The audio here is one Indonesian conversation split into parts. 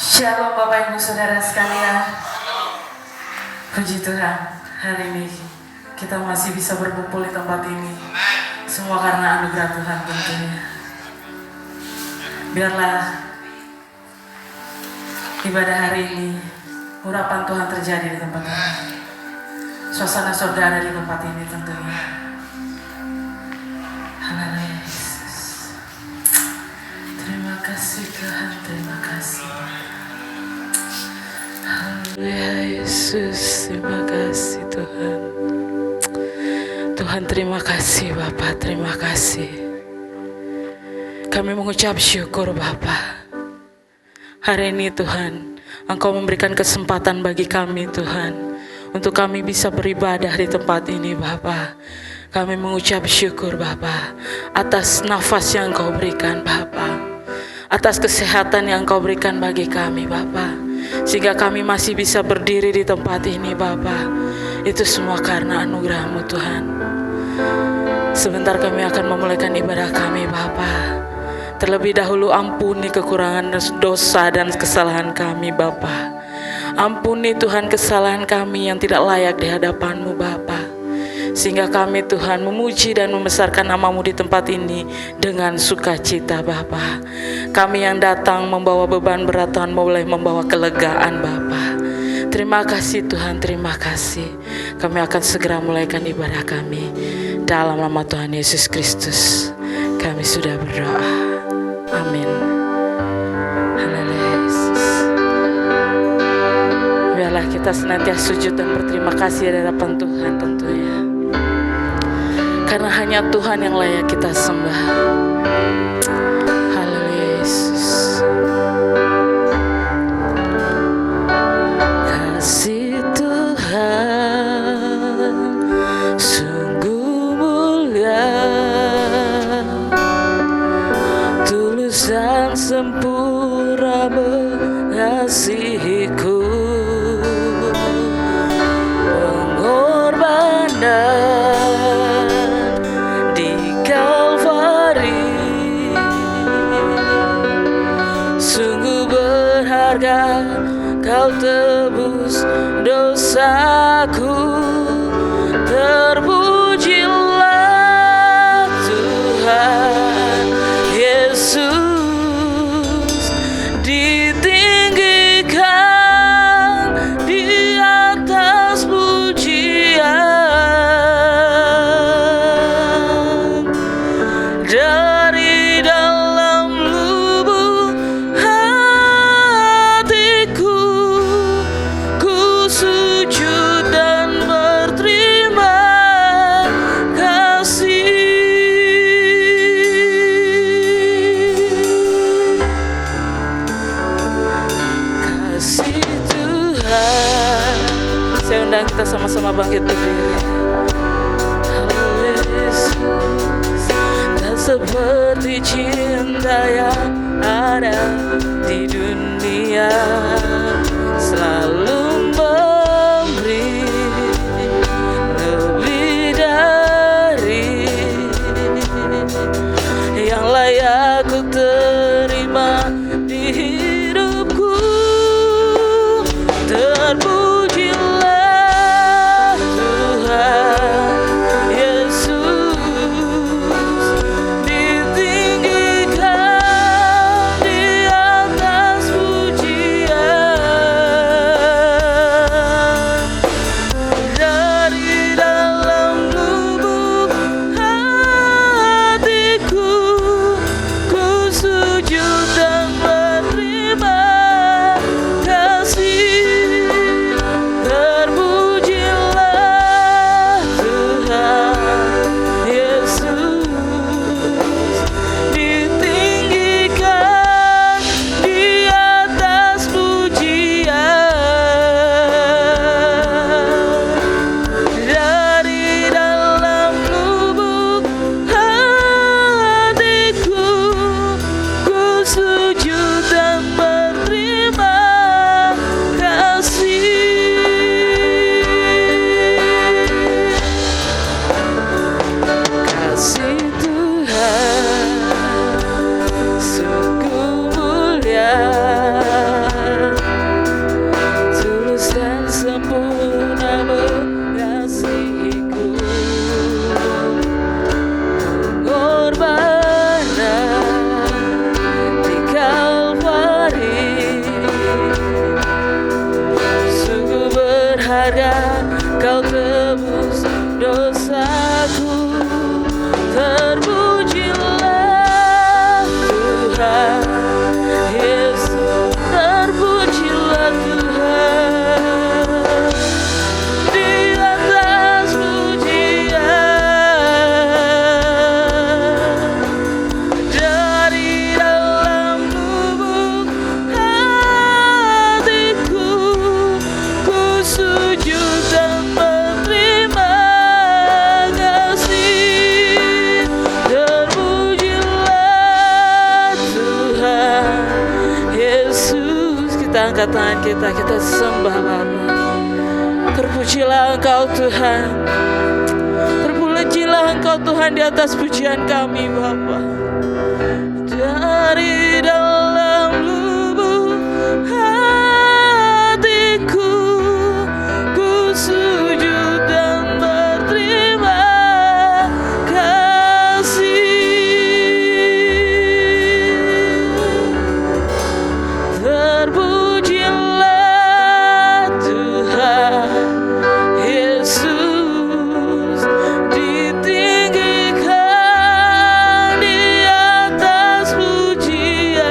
Shalom Bapak Ibu Saudara sekalian. Puji Tuhan, hari ini kita masih bisa berkumpul di tempat ini. Semua karena anugerah Tuhan tentunya. Biarlah ibadah hari ini urapan Tuhan terjadi di tempat ini. Suasana surga ada di tempat ini tentunya. Haleluya Yesus. Terima kasih Tuhan, terima kasih. Haleluya Yesus, terima kasih Tuhan. Tuhan terima kasih Bapa, terima kasih. Kami mengucap syukur Bapa. Hari ini Tuhan, Engkau memberikan kesempatan bagi kami Tuhan, untuk kami bisa beribadah di tempat ini Bapa. Kami mengucap syukur Bapa, atas nafas yang Engkau berikan Bapa, atas kesehatan yang Engkau berikan bagi kami Bapa, sehingga kami masih bisa berdiri di tempat ini Bapa. Itu semua karena anugerah-Mu Tuhan. Sebentar kami akan memulaikan ibadah kami Bapa. Terlebih dahulu ampuni kekurangan dosa dan kesalahan kami Bapa. Ampuni Tuhan kesalahan kami yang tidak layak di hadapan-Mu Bapa, sehingga kami Tuhan memuji dan membesarkan nama-Mu di tempat ini dengan sukacita Bapa. Kami yang datang membawa beban berat Tuhan boleh membawa kelegaan Bapa. Terima kasih Tuhan, terima kasih. Kami akan segera mulaikan ibadah kami. Dalam nama Tuhan Yesus Kristus kami sudah berdoa. Amin. Haleluya Yesus. Biarlah kita senantiasa sujud dan berterima kasih di hadapan Tuhan tentunya. Karena hanya Tuhan yang layak kita sembah. Haleluya Yesus. Kasih Tuhan sungguh mulia, tulus dan sempurna mengasihiku. Pengorbanan di Kalvari sungguh berharga, Kau tebus dosaku. Terpujilah Tuhan Yesus, ditinggikan di atas pujian. Dari dalam lubuk hatiku ku sujud dan berterima kasih. Kasih Tuhan. Saya undang kita sama-sama bangkit berdiri. Haleluya Yesus. Tak seperti cinta yang ada di dunia, selalu memberi lebih dari yang layak ku terima di hidupku. Terpujilah Tuhan Yesus, ditinggikan di atas pujian. kita angkat tangan kita sembah Bapa. Terpujilah Engkau Tuhan. Terpujilah Engkau Tuhan di atas pujian kami Bapa. Dari dalam lubuk hatiku, ku sujud dan berterima kasih. Terpujilah Tuhan Yesus, ditinggikan di atas pujian.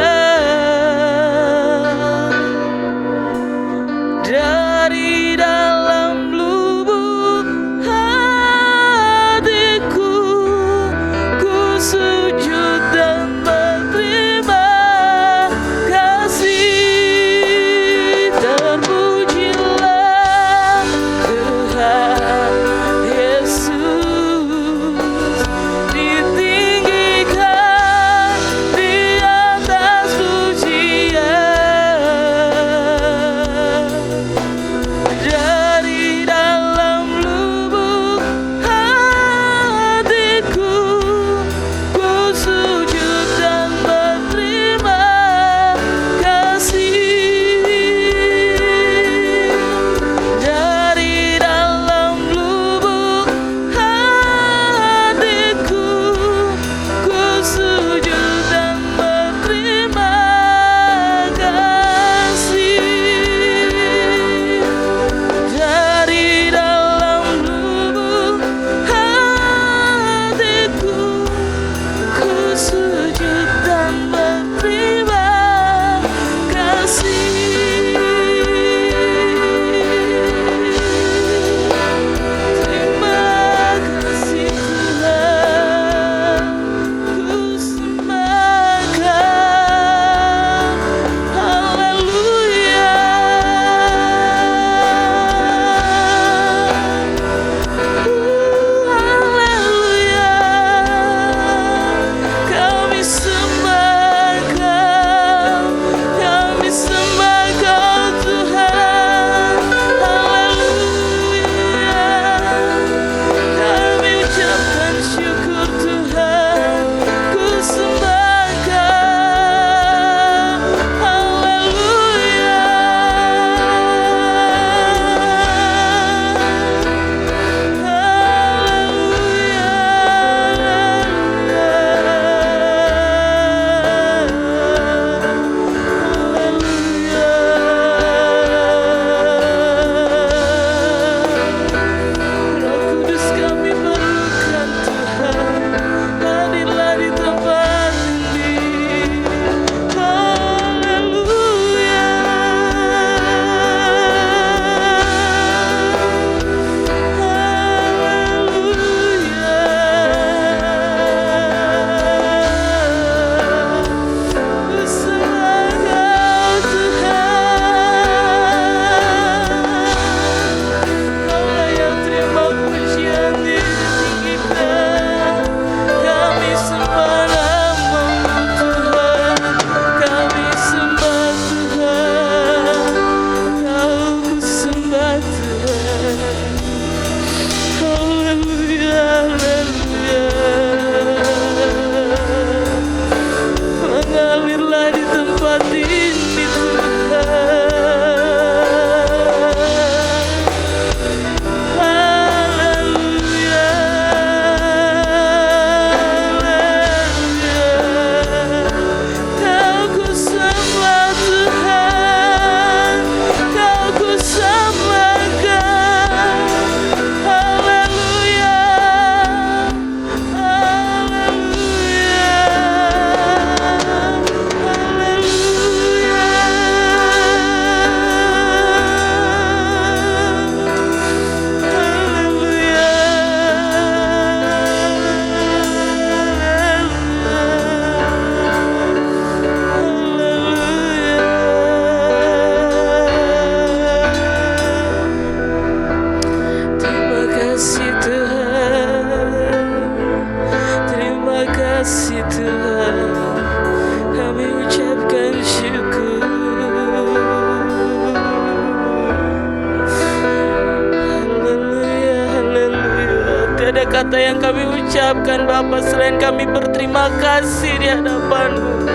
kata-kata yang kami ucapkan Bapa, selain kami berterima kasih di hadapan-Mu.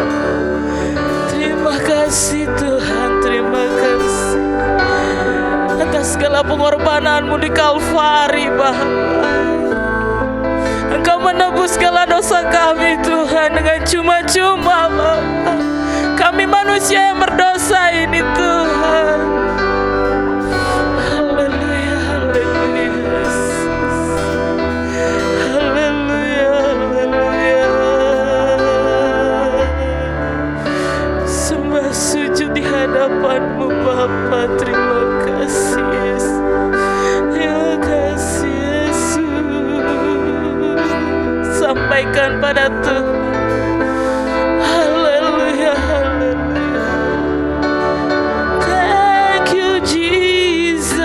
Terima kasih Tuhan, terima kasih atas segala pengorbanan-Mu di Kalvari Bapa. Engkau menebus segala dosa kami Tuhan dengan cuma-cuma Bapa. Kami manusia yang berdosa ini Tuhan. Haleluya, haleluya Yesus. Haleluya, haleluya. Sembah sujud di hadapan-Mu Bapa. Terima kasih Yesus. Terima kasih Yesus. Sampaikan pada Tuhan. Haleluya, haleluya. Thank you Jesus.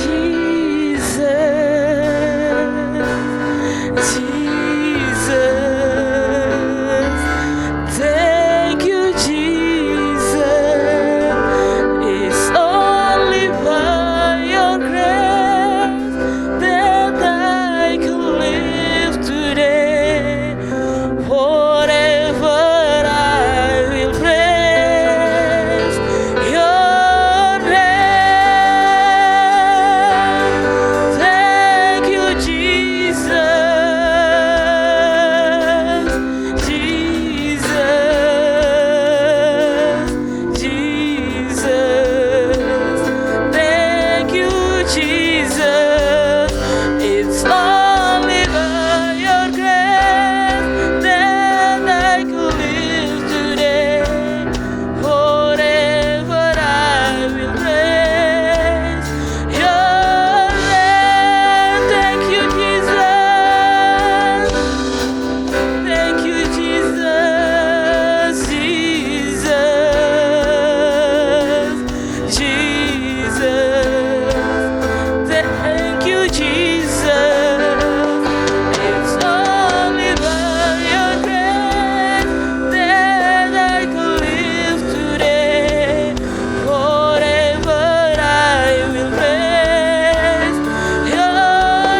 Jesus. Jesus. Thank you Jesus. It's only by your grace that I can live today. Forever I will praise your name. Thank you, Jesus. Jesus. Jesus. Thank you, Jesus. It's only by your grace that I can live today. Forever I will praise your name. Thank you, Jesus. Thank you, Jesus. Jesus. Jesus. Thank you, Jesus. It's only by your grace that I can live today. Forever I will praise your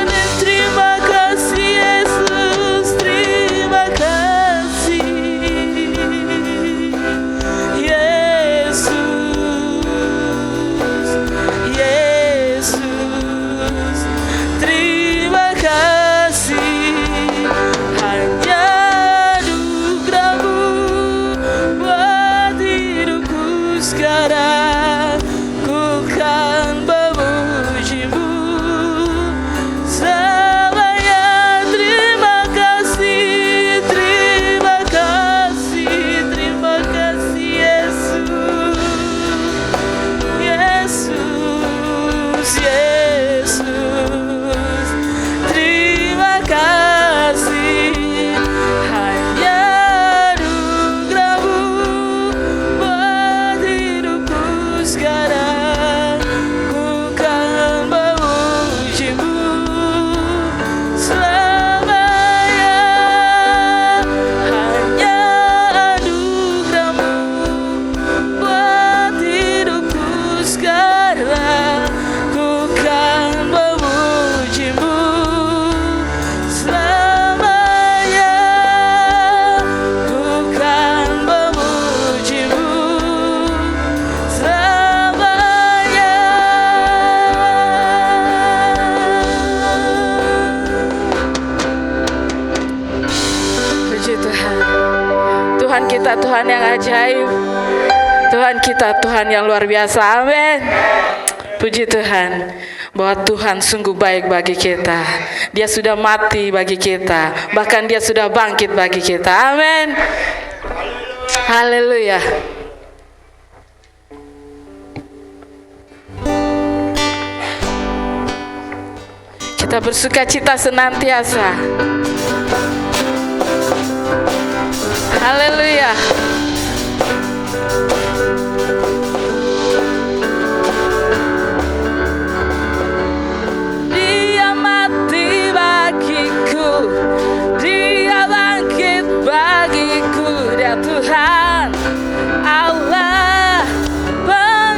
name. Terima kasih Yesus, terima kasih Yesus. Yesus, terima kasih. Hanya anugerah-Mu buat hidupku sekarang. Ku kan memuji-Mu selamanya. Terima kasih, terima kasih, terima kasih Yesus. Yesus, Yesus, terima kasih. Hanya anugerah-Mu buat hidupku sekarang. Ku kan memuji-Mu selamanya. Hanya anugerah-Mu buat hidupku sekarang. Ku kan memuji-Mu selamanya. Ku kan memuji-Mu selamanya. Puji Tuhan. Tuhan kita Tuhan yang ajaib. Tuhan kita Tuhan yang luar biasa. Amin. Puji Tuhan bahwa Tuhan sungguh baik bagi kita. Dia sudah mati bagi kita, bahkan Dia sudah bangkit bagi kita. Amin. Haleluya. Kita bersuka cita senantiasa. Haleluya. Dia mati bagiku, Dia bangkit bagiku. Dia Tuhan Allah penamaku.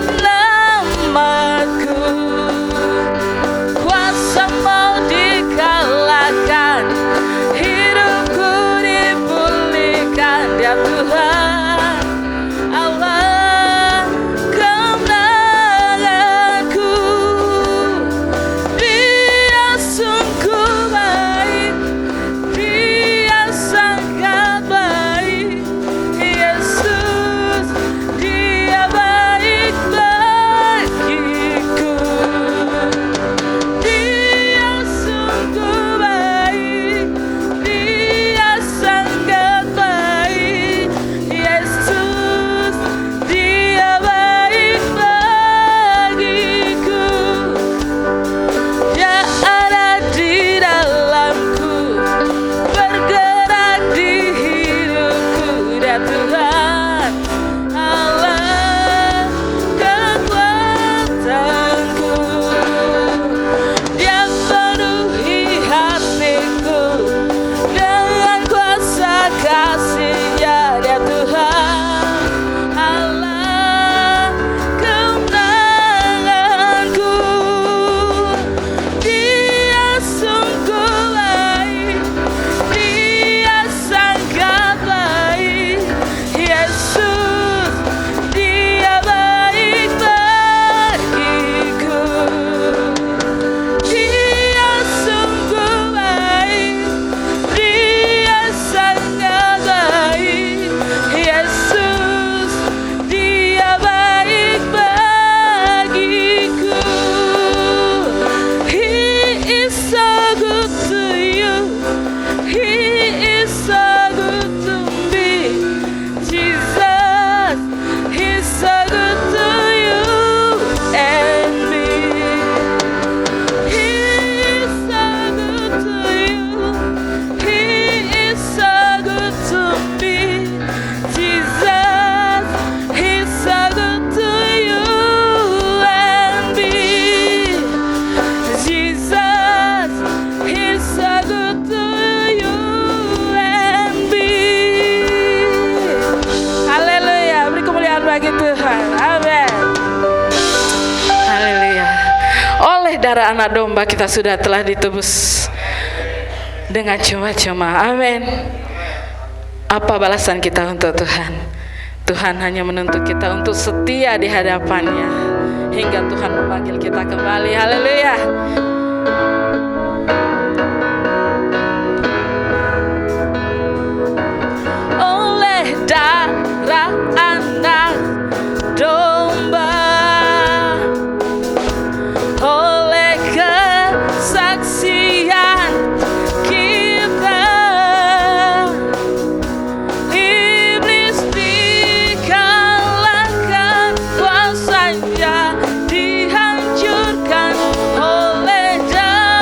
Tuhan. Amin. Haleluya. Oleh darah anak domba kita sudah telah ditebus dengan cuma-cuma. Amin. Apa balasan kita untuk Tuhan? Tuhan hanya menuntut kita untuk setia di hadapannya hingga Tuhan memanggil kita kembali. Haleluya. Oleh darah anak domba, oleh kesaksian kita, iblis dikalahkan, kuasanya dihancurkan oleh darah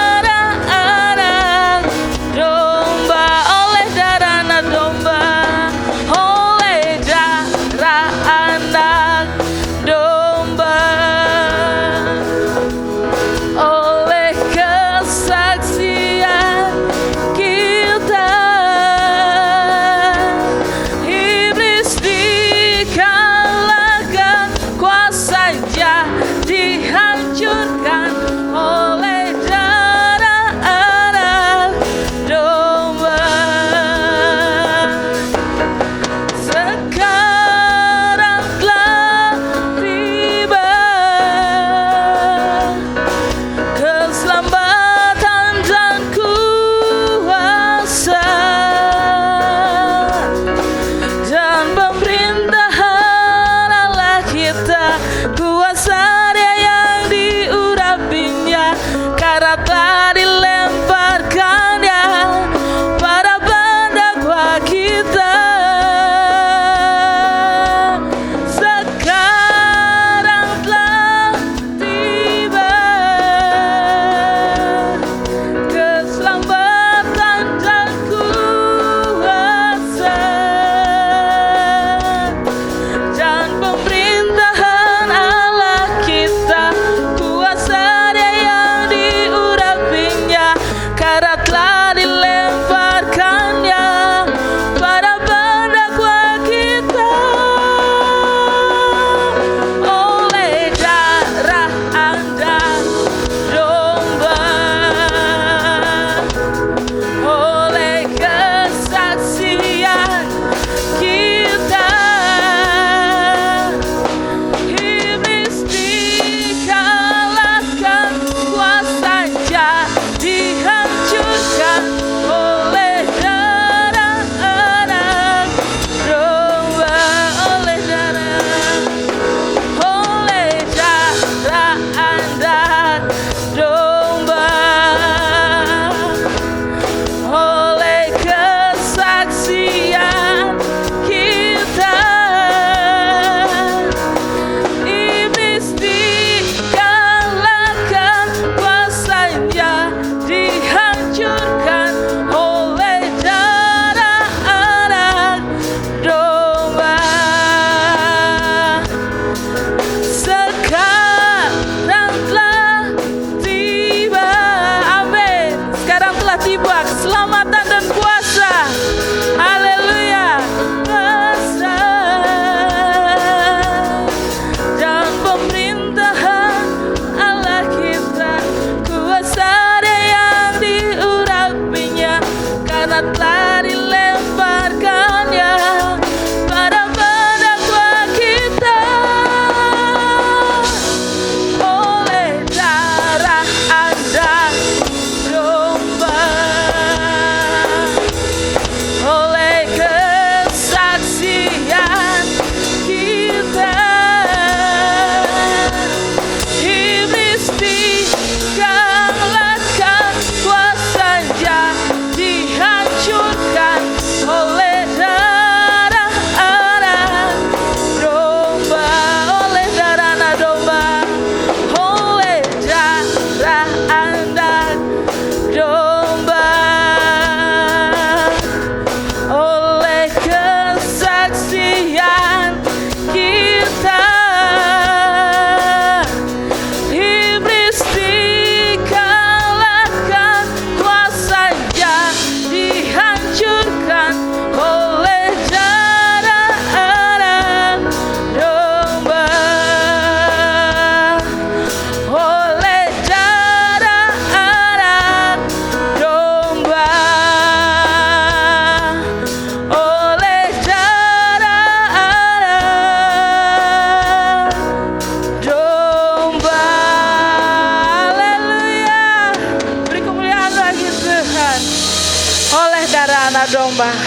bertombah.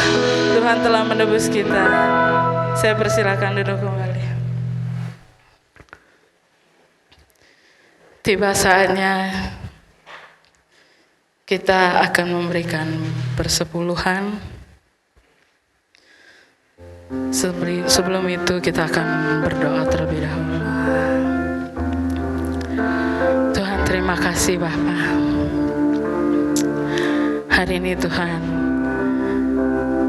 Tuhan telah menebus kita. Saya persilakan duduk kembali. Tiba saatnya kita akan memberikan persepuluhan. Sebelum itu kita akan berdoa terlebih dahulu. Tuhan, terima kasih Bapa. Hari ini Tuhan,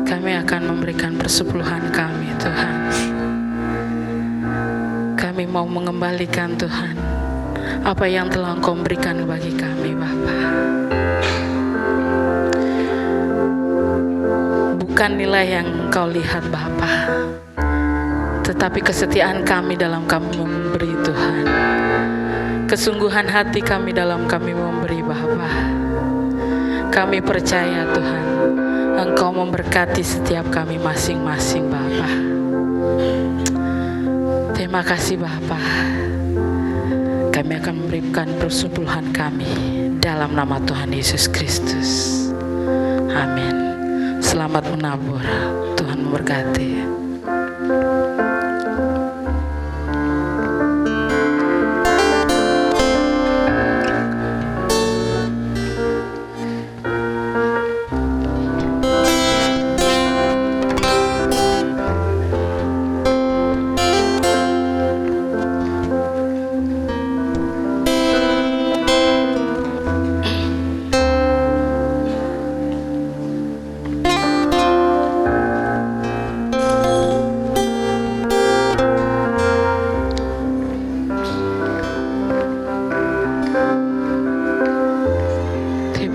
kami akan memberikan persepuluhan kami Tuhan. Kami mau mengembalikan Tuhan apa yang telah Engkau berikan bagi kami Bapa. Bukan nilai yang Engkau lihat Bapa, tetapi kesetiaan kami dalam kami memberi Tuhan. Kesungguhan hati kami dalam kami memberi Bapa. Kami percaya Tuhan, Engkau memberkati setiap kami masing-masing Bapa. Terima kasih Bapa. Kami akan memberikan persepuluhan kami dalam nama Tuhan Yesus Kristus. Amin. Selamat menabur. Tuhan memberkati.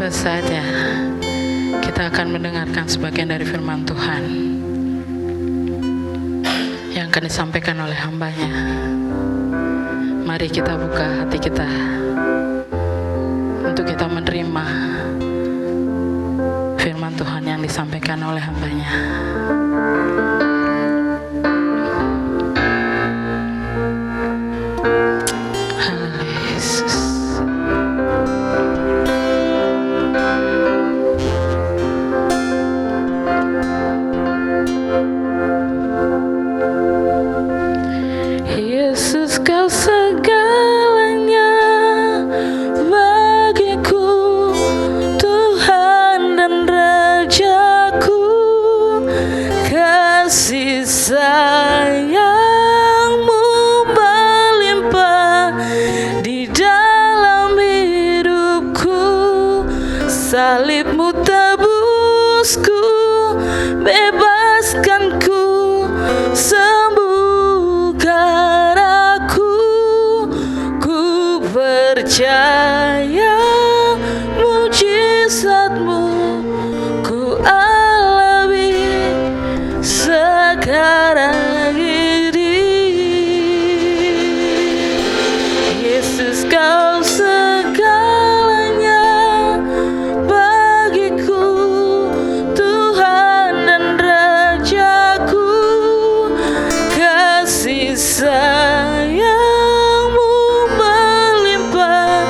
Saja kita akan mendengarkan sebagian dari firman Tuhan yang akan disampaikan oleh hamba-Nya. Mari kita buka hati kita untuk kita menerima firman Tuhan yang disampaikan oleh hamba-Nya. Salibmu tebusku, bebaskanku, sembuhkan aku. Ku percaya mujizatmu, ku alami sekarang ini. Yesus, Kau sayangmu melimpah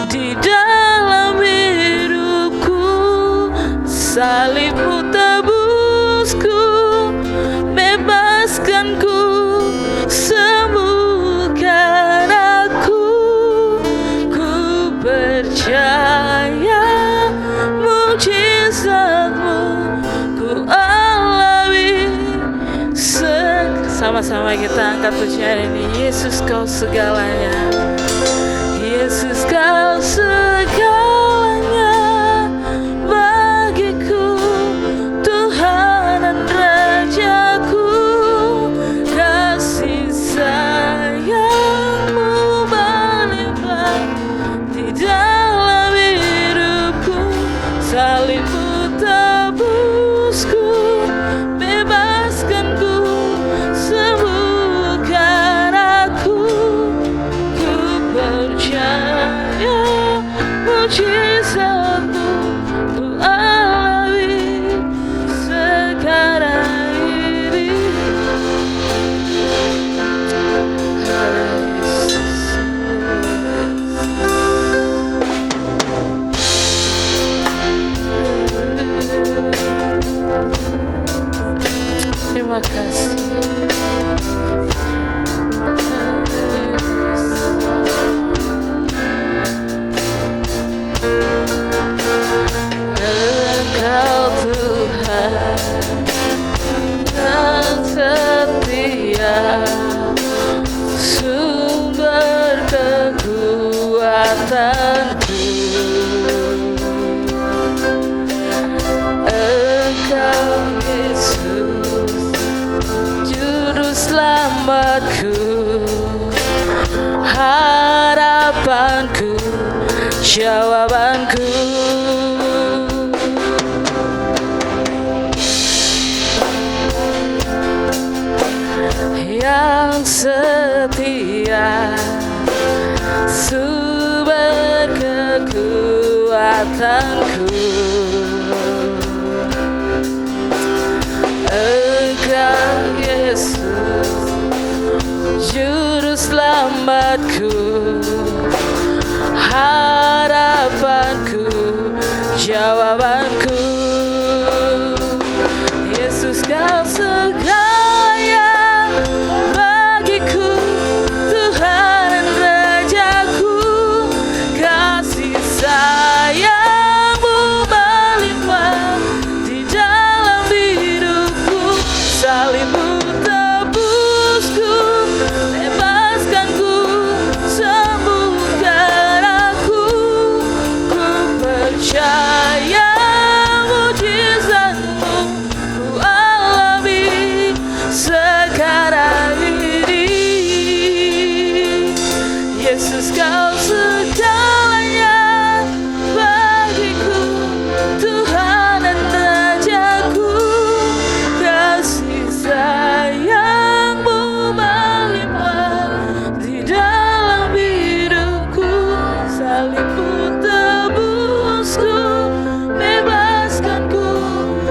di dalam hidupku. Salibmu tebusku, bebaskanku, sembuhkan aku. Ku percaya mujizatmu, ku alami. Sama-sama kita angkat pujian ini. Yesus, Kau segalanya. Yesus, Kau segalanya bagiku, Tuhan dan Rajaku. Kasih sayangmu melimpah di dalam hidupku. Salibmu tebusku, bebaskanku, sembuhkan aku. Ku percaya harapanku, jawabanku. Yang setia, sumber kekuatanku. Engkau Yesus, juru selamatku, harapanku, jawabanku. Yesus, kau segalanya bagiku, Tuhan dan Rajaku. Kasih sayang-Mu melimpah di dalam hidupku. Salib-Mu tebusku, bebaskanku, sembuhkan aku. Ku percaya mujizat-Mu ku alami sekarang ini. Yesus, kau segalanya bagiku, Tuhan dan Rajaku. Kasih sayang-Mu melimpah di dalam hidupku. Salib-Mu tebusku, bebaskanku,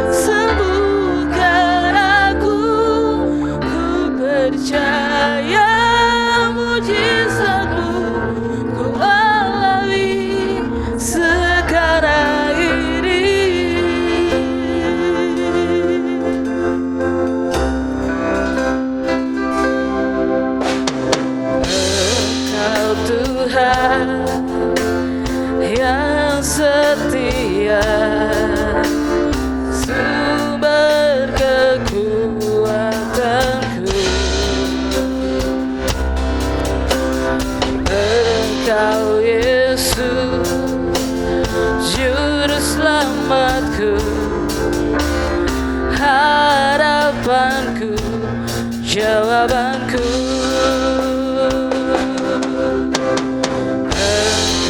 sembuhkan aku. Ku percaya mujizat-Mu ku alami sekarang ini. Engkau Tuhan yang setia, sumber kekuatanku. Engkau Yesus, juru selamatku, harapanku, jawabanku.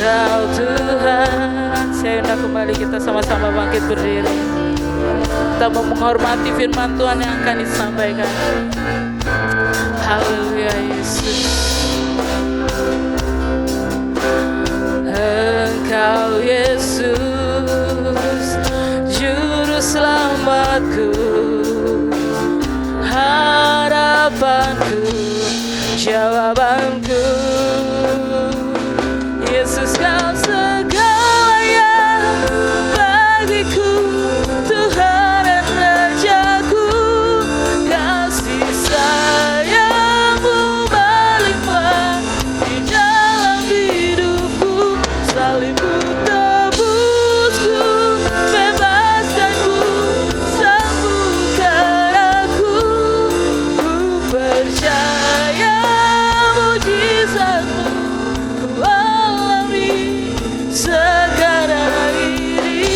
Engkau Tuhan. Saya undang kembali kita sama-sama bangkit berdiri. Kita mau menghormati firman Tuhan yang akan disampaikan. Haleluya Yesus. Engkau Yesus, juru selamatku, harapanku, jawabanku. Yesus, kau segalanya bagiku, Tuhan dan Rajaku. Kasih sayang-Mu melimpah di dalam hidupku. Salib-Mu tebusku, bebaskanku, sembuhkan aku. Ku percaya mujizat-Mu ku alami sekarang ini.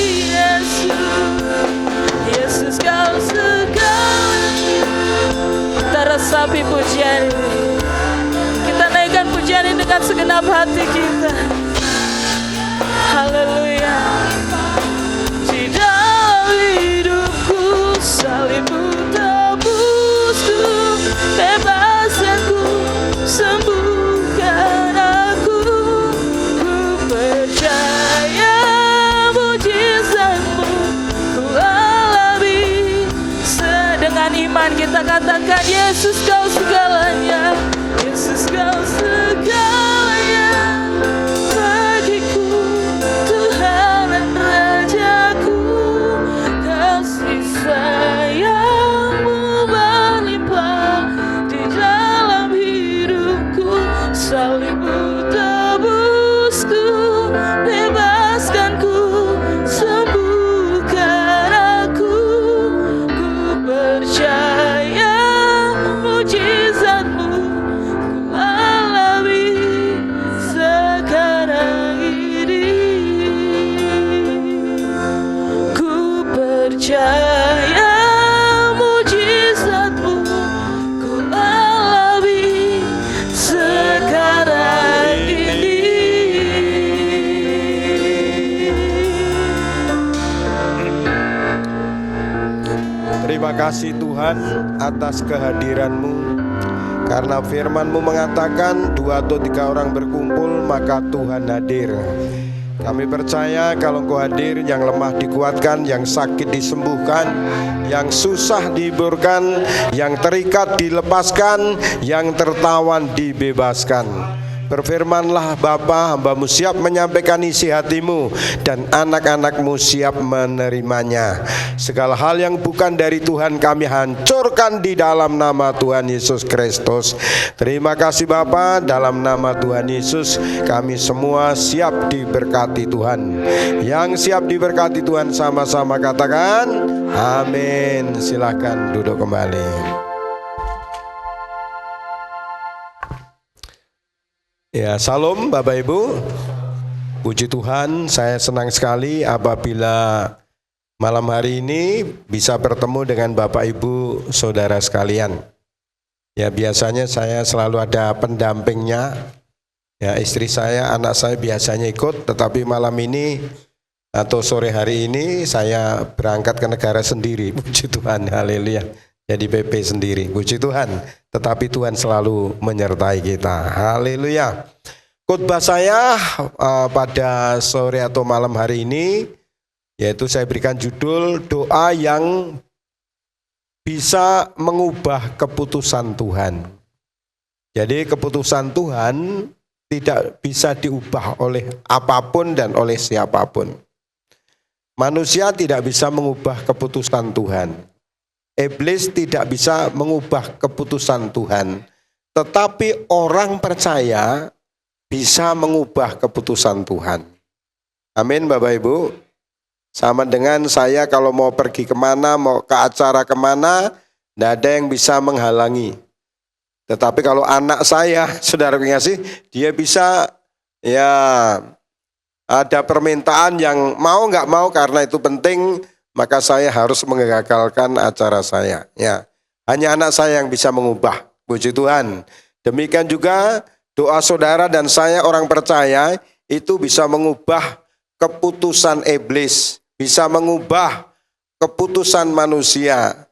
Yesus, kau segalanya. Kita resapi pujian ini, kita naikkan pujian ini dengan segenap hati kita. Haleluya. Di dalam hidupku, salib-Mu tebusku, bebaskanku, sembuhkan aku. Ku percaya mujizat-Mu ku alami. Dengan iman kita katakan, Yesus, kau segalanya. Yesus, kau segalanya bagiku, Tuhan dan Rajaku. Kasih sayang Terima kasih Tuhan atas kehadiran-Mu. Karena firman-Mu mengatakan 2 atau 3 orang berkumpul maka Tuhan hadir. Kami percaya kalau Engkau hadir, yang lemah dikuatkan, yang sakit disembuhkan, yang susah dihiburkan, yang terikat dilepaskan, yang tertawan dibebaskan. Berfirmanlah Bapa, hamba-Mu siap menyampaikan isi hati-Mu dan anak-anak-Mu siap menerimanya. Segala hal yang bukan dari Tuhan kami hancurkan di dalam nama Tuhan Yesus Kristus. Terima kasih Bapa, dalam nama Tuhan Yesus kami semua siap diberkati Tuhan. Yang siap diberkati Tuhan sama-sama katakan amin. Silakan duduk kembali. Ya, salam Bapak Ibu. Puji Tuhan, saya senang sekali apabila malam hari ini bisa bertemu dengan Bapak Ibu Saudara sekalian. Ya, biasanya saya selalu ada pendampingnya. Ya, istri saya, anak saya biasanya ikut, tetapi malam ini atau sore hari ini saya berangkat ke negara sendiri. Puji Tuhan, haleluya. Jadi PP sendiri, puji Tuhan. Tetapi Tuhan selalu menyertai kita, haleluya. Khotbah saya pada sore atau malam hari ini, yaitu saya berikan judul doa yang bisa mengubah keputusan Tuhan. Jadi keputusan Tuhan tidak bisa diubah oleh apapun dan oleh siapapun. Manusia tidak bisa mengubah keputusan Tuhan. Iblis tidak bisa mengubah keputusan Tuhan, tetapi orang percaya bisa mengubah keputusan Tuhan. Amin Bapak Ibu. Sama dengan saya kalau mau pergi kemana, mau ke acara kemana, tidak ada yang bisa menghalangi. Tetapi kalau anak saya, saudara pengasih, dia bisa ya ada permintaan yang mau nggak mau karena itu penting, maka saya harus mengagalkan acara saya. Ya, hanya anak saya yang bisa mengubah. Puji Tuhan. Demikian juga doa saudara dan saya orang percaya itu bisa mengubah keputusan iblis, bisa mengubah keputusan manusia.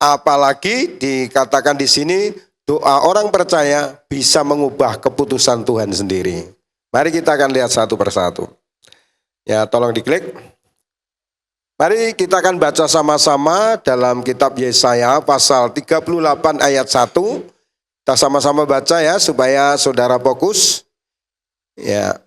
Apalagi dikatakan di sini doa orang percaya bisa mengubah keputusan Tuhan sendiri. Mari kita akan lihat satu persatu. Ya, tolong diklik. Mari kita akan baca sama-sama dalam kitab Yesaya pasal 38 ayat 1. Kita sama-sama baca ya supaya saudara fokus. Ya.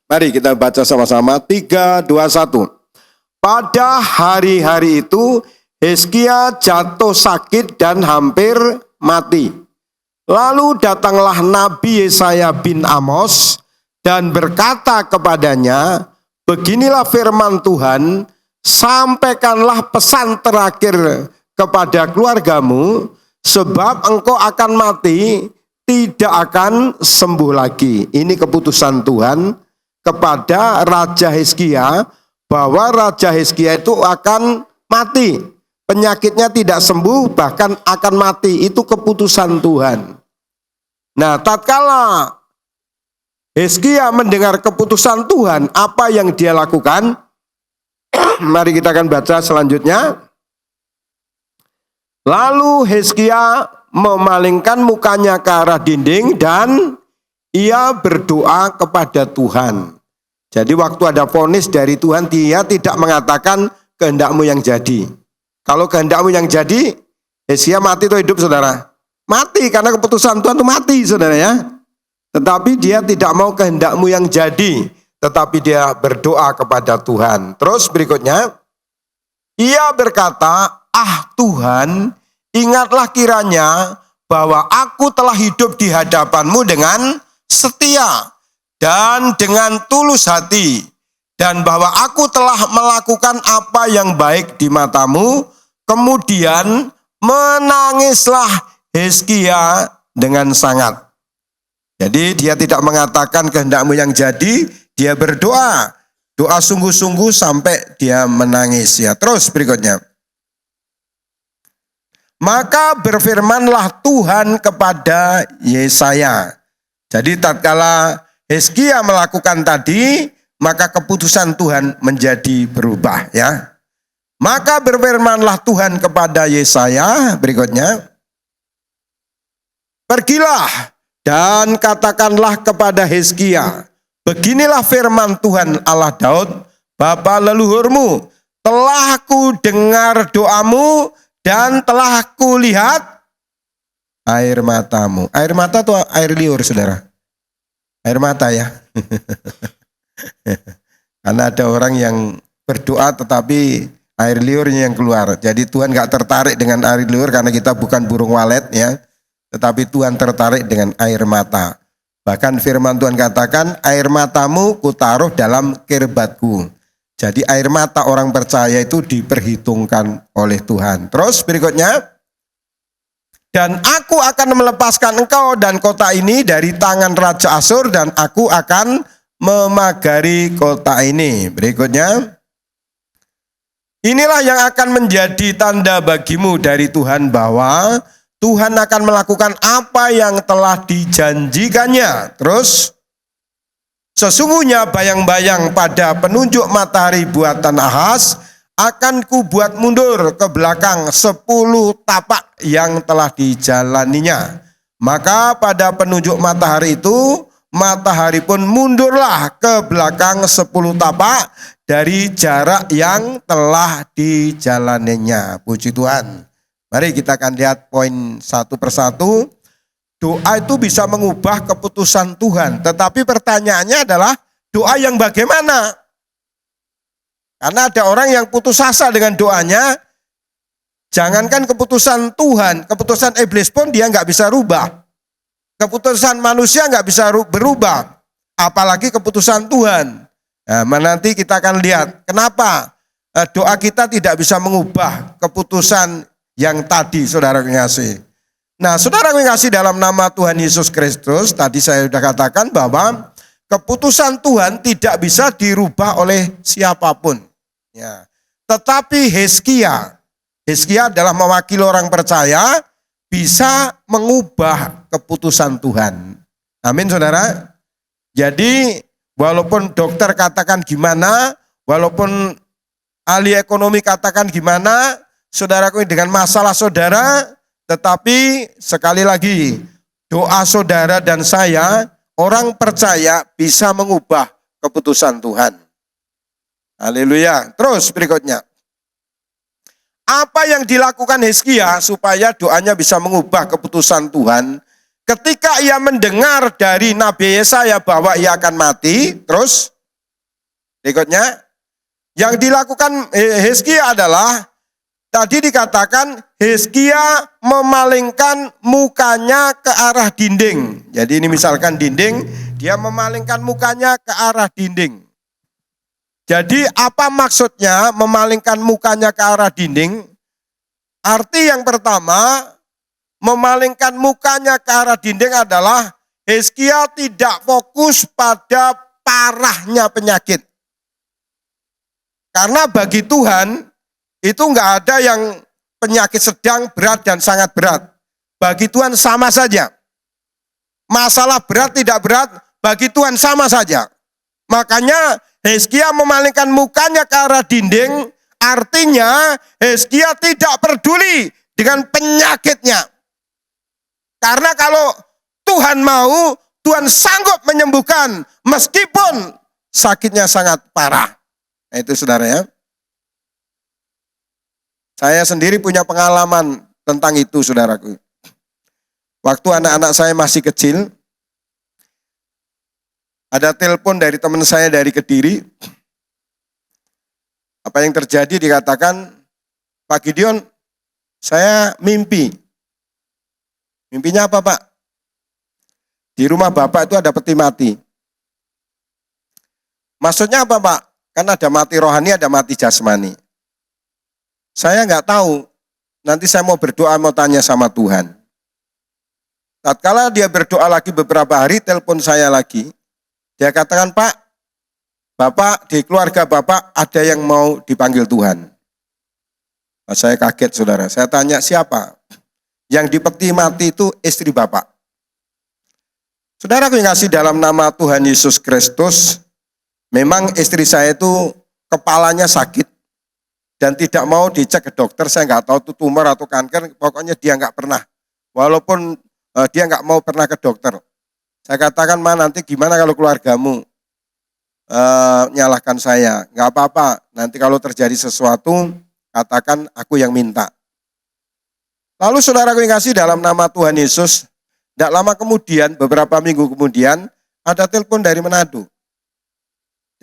Mari kita baca sama-sama 3, 2, 1. Pada hari-hari itu Hizkia jatuh sakit dan hampir mati. Lalu datanglah Nabi Yesaya bin Amos dan berkata kepadanya, beginilah firman Tuhan, sampaikanlah pesan terakhir kepada keluargamu, sebab engkau akan mati, tidak akan sembuh lagi. Ini keputusan Tuhan kepada Raja Hizkia, bahwa Raja Hizkia itu akan mati. Penyakitnya tidak sembuh, bahkan akan mati. Itu keputusan Tuhan. Nah, tatkala Hizkia mendengar keputusan Tuhan, apa yang dia lakukan? Mari kita akan baca selanjutnya. Lalu Hizkia memalingkan mukanya ke arah dinding dan ia berdoa kepada Tuhan. Jadi waktu ada vonis dari Tuhan, dia tidak mengatakan kehendakmu yang jadi. Kalau kehendakmu yang jadi, Hizkia mati atau hidup saudara? Mati, karena keputusan Tuhan itu mati saudara ya. Tetapi dia tidak mau kehendakmu yang jadi, tetapi dia berdoa kepada Tuhan. Terus berikutnya, ia berkata, ah Tuhan, ingatlah kiranya bahwa aku telah hidup di hadapanmu dengan setia dan dengan tulus hati, dan bahwa aku telah melakukan apa yang baik di matamu. Kemudian menangislah Hizkia dengan sangat. Jadi dia tidak mengatakan kehendakmu yang jadi, dia berdoa. Doa sungguh-sungguh sampai dia menangis ya. Terus berikutnya. Maka berfirmanlah Tuhan kepada Yesaya. Jadi tatkala Hizkia melakukan tadi, maka keputusan Tuhan menjadi berubah ya. Maka berfirmanlah Tuhan kepada Yesaya berikutnya, pergilah dan katakanlah kepada Hizkia, beginilah firman Tuhan Allah Daud, bapa leluhurmu, telah ku dengar doamu dan telah ku lihat air matamu. Air mata atau air liur, saudara? Air mata ya. Karena ada orang yang berdoa tetapi air liurnya yang keluar. Jadi Tuhan gak tertarik dengan air liur karena kita bukan burung walet ya. Tetapi Tuhan tertarik dengan air mata. Bahkan firman Tuhan katakan, air matamu kutaruh dalam kirbatku. Jadi air mata orang percaya itu diperhitungkan oleh Tuhan. Terus berikutnya, dan aku akan melepaskan engkau dan kota ini dari tangan Raja Asyur, dan aku akan memagari kota ini. Berikutnya, inilah yang akan menjadi tanda bagimu dari Tuhan bahwa Tuhan akan melakukan apa yang telah dijanjikannya. Terus, sesungguhnya bayang-bayang pada penunjuk matahari buatan Ahaz akan kubuat mundur ke belakang 10 tapak yang telah dijalaninya. Maka pada penunjuk matahari itu, matahari pun mundurlah ke belakang 10 tapak dari jarak yang telah dijalaninya. Puji Tuhan. Mari kita akan lihat poin satu persatu. Doa itu bisa mengubah keputusan Tuhan. Tetapi pertanyaannya adalah doa yang bagaimana? Karena ada orang yang putus asa dengan doanya. Jangankan keputusan Tuhan, keputusan iblis pun dia nggak bisa rubah. Keputusan manusia nggak bisa berubah. Apalagi keputusan Tuhan. Nah, nanti kita akan lihat kenapa doa kita tidak bisa mengubah keputusan yang tadi, saudara kekasih. Nah, saudara kekasih, dalam nama Tuhan Yesus Kristus, tadi saya sudah katakan bahwa keputusan Tuhan tidak bisa dirubah oleh siapapun. Ya. Tetapi Hizkia adalah mewakili orang percaya, bisa mengubah keputusan Tuhan. Amin, saudara. Jadi, walaupun dokter katakan gimana, walaupun ahli ekonomi katakan gimana, saudaraku, dengan masalah saudara, tetapi sekali lagi, doa saudara dan saya, orang percaya bisa mengubah keputusan Tuhan. Haleluya. Terus berikutnya, apa yang dilakukan Hizkia supaya doanya bisa mengubah keputusan Tuhan? Ketika ia mendengar dari Nabi Yesaya bahwa ia akan mati, terus berikutnya, yang dilakukan Hizkia adalah, tadi dikatakan Hizkia memalingkan mukanya ke arah dinding. Jadi ini misalkan dinding, dia memalingkan mukanya ke arah dinding. Jadi apa maksudnya memalingkan mukanya ke arah dinding? Arti yang pertama, memalingkan mukanya ke arah dinding adalah Hizkia tidak fokus pada parahnya penyakit. Karena bagi Tuhan, itu enggak ada yang penyakit sedang, berat, dan sangat berat. Bagi Tuhan sama saja. Masalah berat tidak berat, bagi Tuhan sama saja. Makanya Hizkia memalingkan mukanya ke arah dinding, artinya Hizkia tidak peduli dengan penyakitnya. Karena kalau Tuhan mau, Tuhan sanggup menyembuhkan meskipun sakitnya sangat parah. Nah, itu saudara ya. Saya sendiri punya pengalaman tentang itu, saudaraku. Waktu anak-anak saya masih kecil, ada telepon dari teman saya dari Kediri. Apa yang terjadi dikatakan, Pak Gideon, saya mimpi. Mimpinya apa, Pak? Di rumah Bapak itu ada peti mati. Maksudnya apa, Pak? Kan ada mati rohani, ada mati jasmani. Saya nggak tahu. Nanti saya mau berdoa, mau tanya sama Tuhan. Tatkala dia berdoa lagi beberapa hari, telepon saya lagi. Dia katakan, Pak, Bapak, di keluarga Bapak ada yang mau dipanggil Tuhan. Nah, saya kaget, saudara. Saya tanya, siapa? Yang di peti mati itu istri Bapak. Saudara, aku yang kasih dalam nama Tuhan Yesus Kristus, Memang istri saya itu kepalanya sakit dan tidak mau dicek ke dokter. Saya nggak tahu itu tumor atau kanker, pokoknya dia nggak pernah. Walaupun dia nggak mau pernah ke dokter. Saya katakan, Ma, nanti gimana kalau keluargamu nyalahkan saya? Nggak apa-apa, nanti kalau terjadi sesuatu, katakan aku yang minta. Lalu saudaraku yang kasih, dalam nama Tuhan Yesus, tidak lama kemudian, beberapa minggu kemudian, ada telepon dari Manado.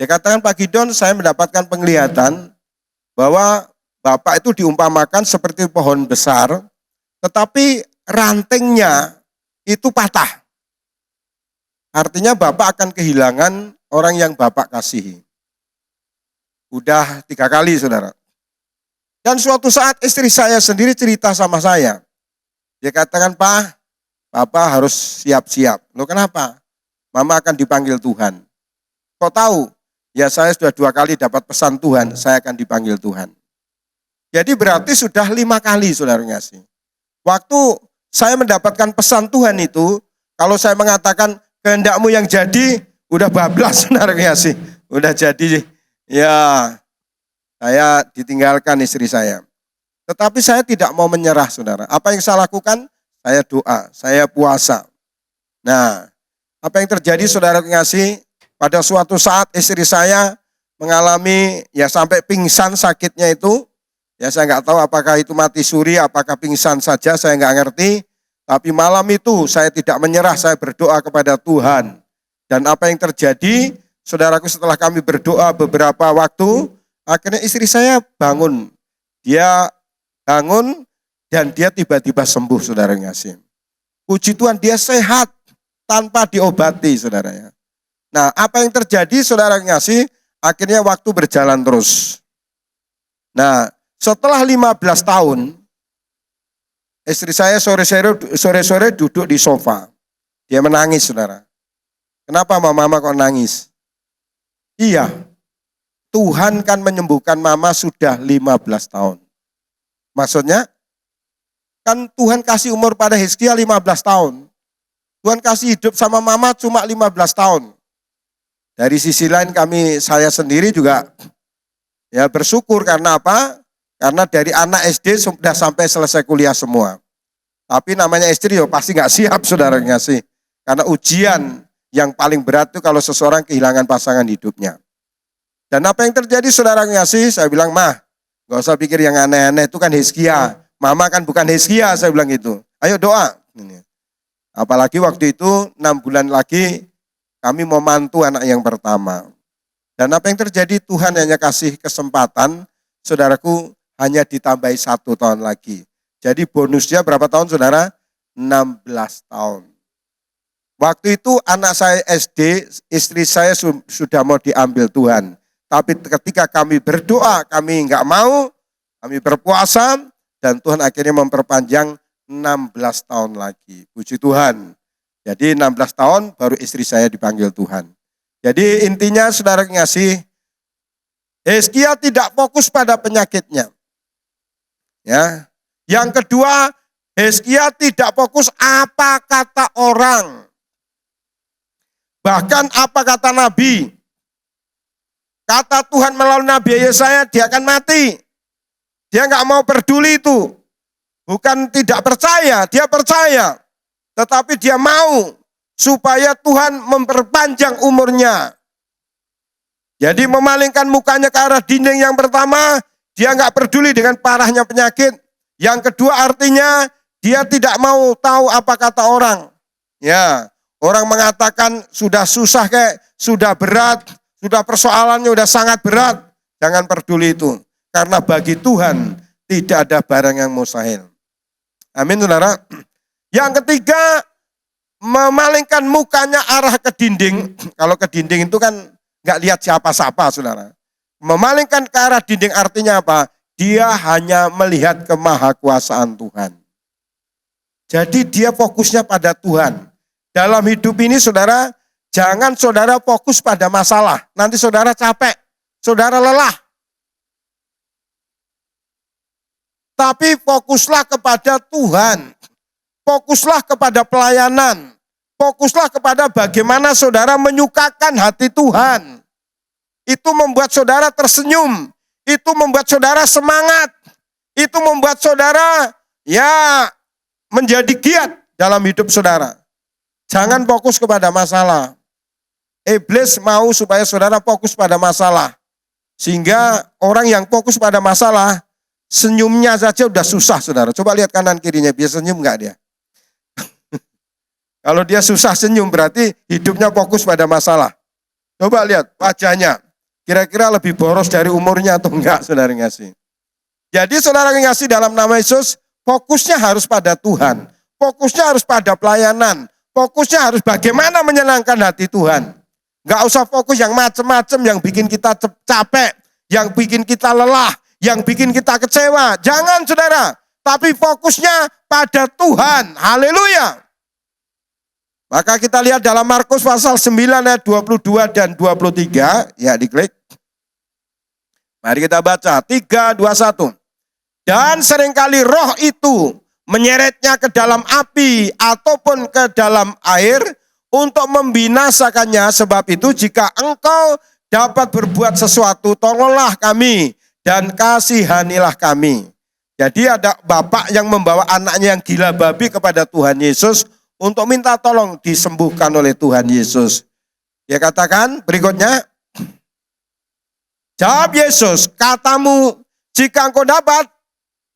Dia katakan, Pak Gideon, saya mendapatkan penglihatan bahwa Bapak itu diumpamakan seperti pohon besar, tetapi rantingnya itu patah. Artinya Bapak akan kehilangan orang yang Bapak kasihi. Udah 3 kali, saudara. Dan suatu saat istri saya sendiri cerita sama saya. Dia katakan, Pak, Bapak harus siap-siap. Loh, kenapa? Mama akan dipanggil Tuhan. Kok tahu? Ya, saya sudah 2 kali dapat pesan Tuhan, saya akan dipanggil Tuhan. Jadi berarti sudah 5 kali, saudara ngasih. Waktu saya mendapatkan pesan Tuhan itu, kalau saya mengatakan kehendakmu yang jadi, udah bablas, saudara ngasih. Udah jadi, ya saya ditinggalkan istri saya. Tetapi saya tidak mau menyerah, saudara. Apa yang saya lakukan? Saya doa, saya puasa. Nah, apa yang terjadi, saudara ngasih? Pada suatu saat istri saya mengalami ya sampai pingsan sakitnya itu. Ya saya nggak tahu apakah itu mati suri, apakah pingsan saja, saya nggak ngerti. Tapi malam itu saya tidak menyerah, saya berdoa kepada Tuhan. Dan apa yang terjadi, saudaraku, setelah kami berdoa beberapa waktu, akhirnya istri saya bangun. Dia bangun dan dia tiba-tiba sembuh, saudara ngasih. Puji Tuhan, dia sehat tanpa diobati, saudaranya. Nah, apa yang terjadi, saudara ngasih, akhirnya waktu berjalan terus. Nah, setelah 15 tahun, istri saya sore-sore duduk di sofa. Dia menangis, saudara. Kenapa mama kok nangis? Iya, Tuhan kan menyembuhkan mama sudah 15 tahun. Maksudnya, kan Tuhan kasih umur pada Hizkia 15 tahun. Tuhan kasih hidup sama mama cuma 15 tahun. Dari sisi lain saya sendiri juga ya bersyukur karena apa? Karena dari anak SD sudah sampai selesai kuliah semua. Tapi namanya istri ya pasti nggak siap, saudara ngasih. Karena ujian yang paling berat itu kalau seseorang kehilangan pasangan hidupnya. Dan apa yang terjadi, saudara ngasih? Saya bilang, Mah, nggak usah pikir yang aneh-aneh, itu kan Hizkia. Mama kan bukan Hizkia, saya bilang gitu. Ayo doa. Apalagi waktu itu 6 bulan lagi kami mau mantu anak yang pertama. Dan apa yang terjadi, Tuhan hanya kasih kesempatan, saudaraku, hanya ditambahi 1 tahun lagi. Jadi bonusnya berapa tahun, saudara? 16 tahun. Waktu itu anak saya SD, istri saya sudah mau diambil Tuhan. Tapi ketika kami berdoa, kami enggak mau, kami berpuasa, dan Tuhan akhirnya memperpanjang 16 tahun lagi. Puji Tuhan. Jadi 16 tahun baru istri saya dipanggil Tuhan. Jadi intinya, saudara ngasih, Hizkia tidak fokus pada penyakitnya. Ya. Yang kedua, Hizkia tidak fokus apa kata orang. Bahkan apa kata Nabi. Kata Tuhan melalui Nabi Yesaya, dia akan mati. Dia nggak mau peduli itu. Bukan tidak percaya, dia percaya. Tetapi dia mau supaya Tuhan memperpanjang umurnya. Jadi memalingkan mukanya ke arah dinding yang pertama, dia nggak peduli dengan parahnya penyakit. Yang kedua artinya, dia tidak mau tahu apa kata orang. Ya, orang mengatakan sudah susah kayak, sudah berat, sudah persoalannya sudah sangat berat. Jangan peduli itu. Karena bagi Tuhan tidak ada barang yang mustahil. Amin, saudara. Yang ketiga, memalingkan mukanya arah ke dinding. Kalau ke dinding itu kan nggak lihat siapa-siapa, saudara. Memalingkan ke arah dinding artinya apa? Dia hanya melihat kemahakuasaan Tuhan. Jadi dia fokusnya pada Tuhan. Dalam hidup ini, saudara, jangan saudara fokus pada masalah. Nanti saudara capek, saudara lelah. Tapi fokuslah kepada Tuhan. Fokuslah kepada pelayanan. Fokuslah kepada bagaimana saudara menyukakan hati Tuhan. itu membuat saudara tersenyum, itu membuat saudara semangat, itu membuat saudara ya menjadi giat dalam hidup saudara. Jangan fokus kepada masalah. Iblis mau supaya saudara fokus pada masalah. Sehingga orang yang fokus pada masalah, senyumnya saja udah susah saudara. Coba lihat kanan kirinya, biasa senyum enggak dia? Kalau dia susah senyum berarti hidupnya fokus pada masalah. Coba lihat wajahnya, kira-kira lebih boros dari umurnya atau enggak saudara ngasih. Jadi saudara ngasih dalam nama Yesus, fokusnya harus pada Tuhan. Fokusnya harus pada pelayanan. Fokusnya harus bagaimana menyenangkan hati Tuhan. Enggak usah fokus yang macam-macam yang bikin kita capek, yang bikin kita lelah, yang bikin kita kecewa. Jangan saudara, tapi fokusnya pada Tuhan. Haleluya. Maka kita lihat dalam Markus pasal 9 ayat 22 dan 23. Ya, diklik. Mari kita baca. 3, 2, 1. Dan seringkali roh itu menyeretnya ke dalam api ataupun ke dalam air untuk membinasakannya. Sebab itu jika engkau dapat berbuat sesuatu, tolonglah kami dan kasihanilah kami. Jadi ada bapak yang membawa anaknya yang gila babi kepada Tuhan Yesus untuk minta tolong disembuhkan oleh Tuhan Yesus. Dia katakan berikutnya, jawab Yesus, katamu jika engkau dapat,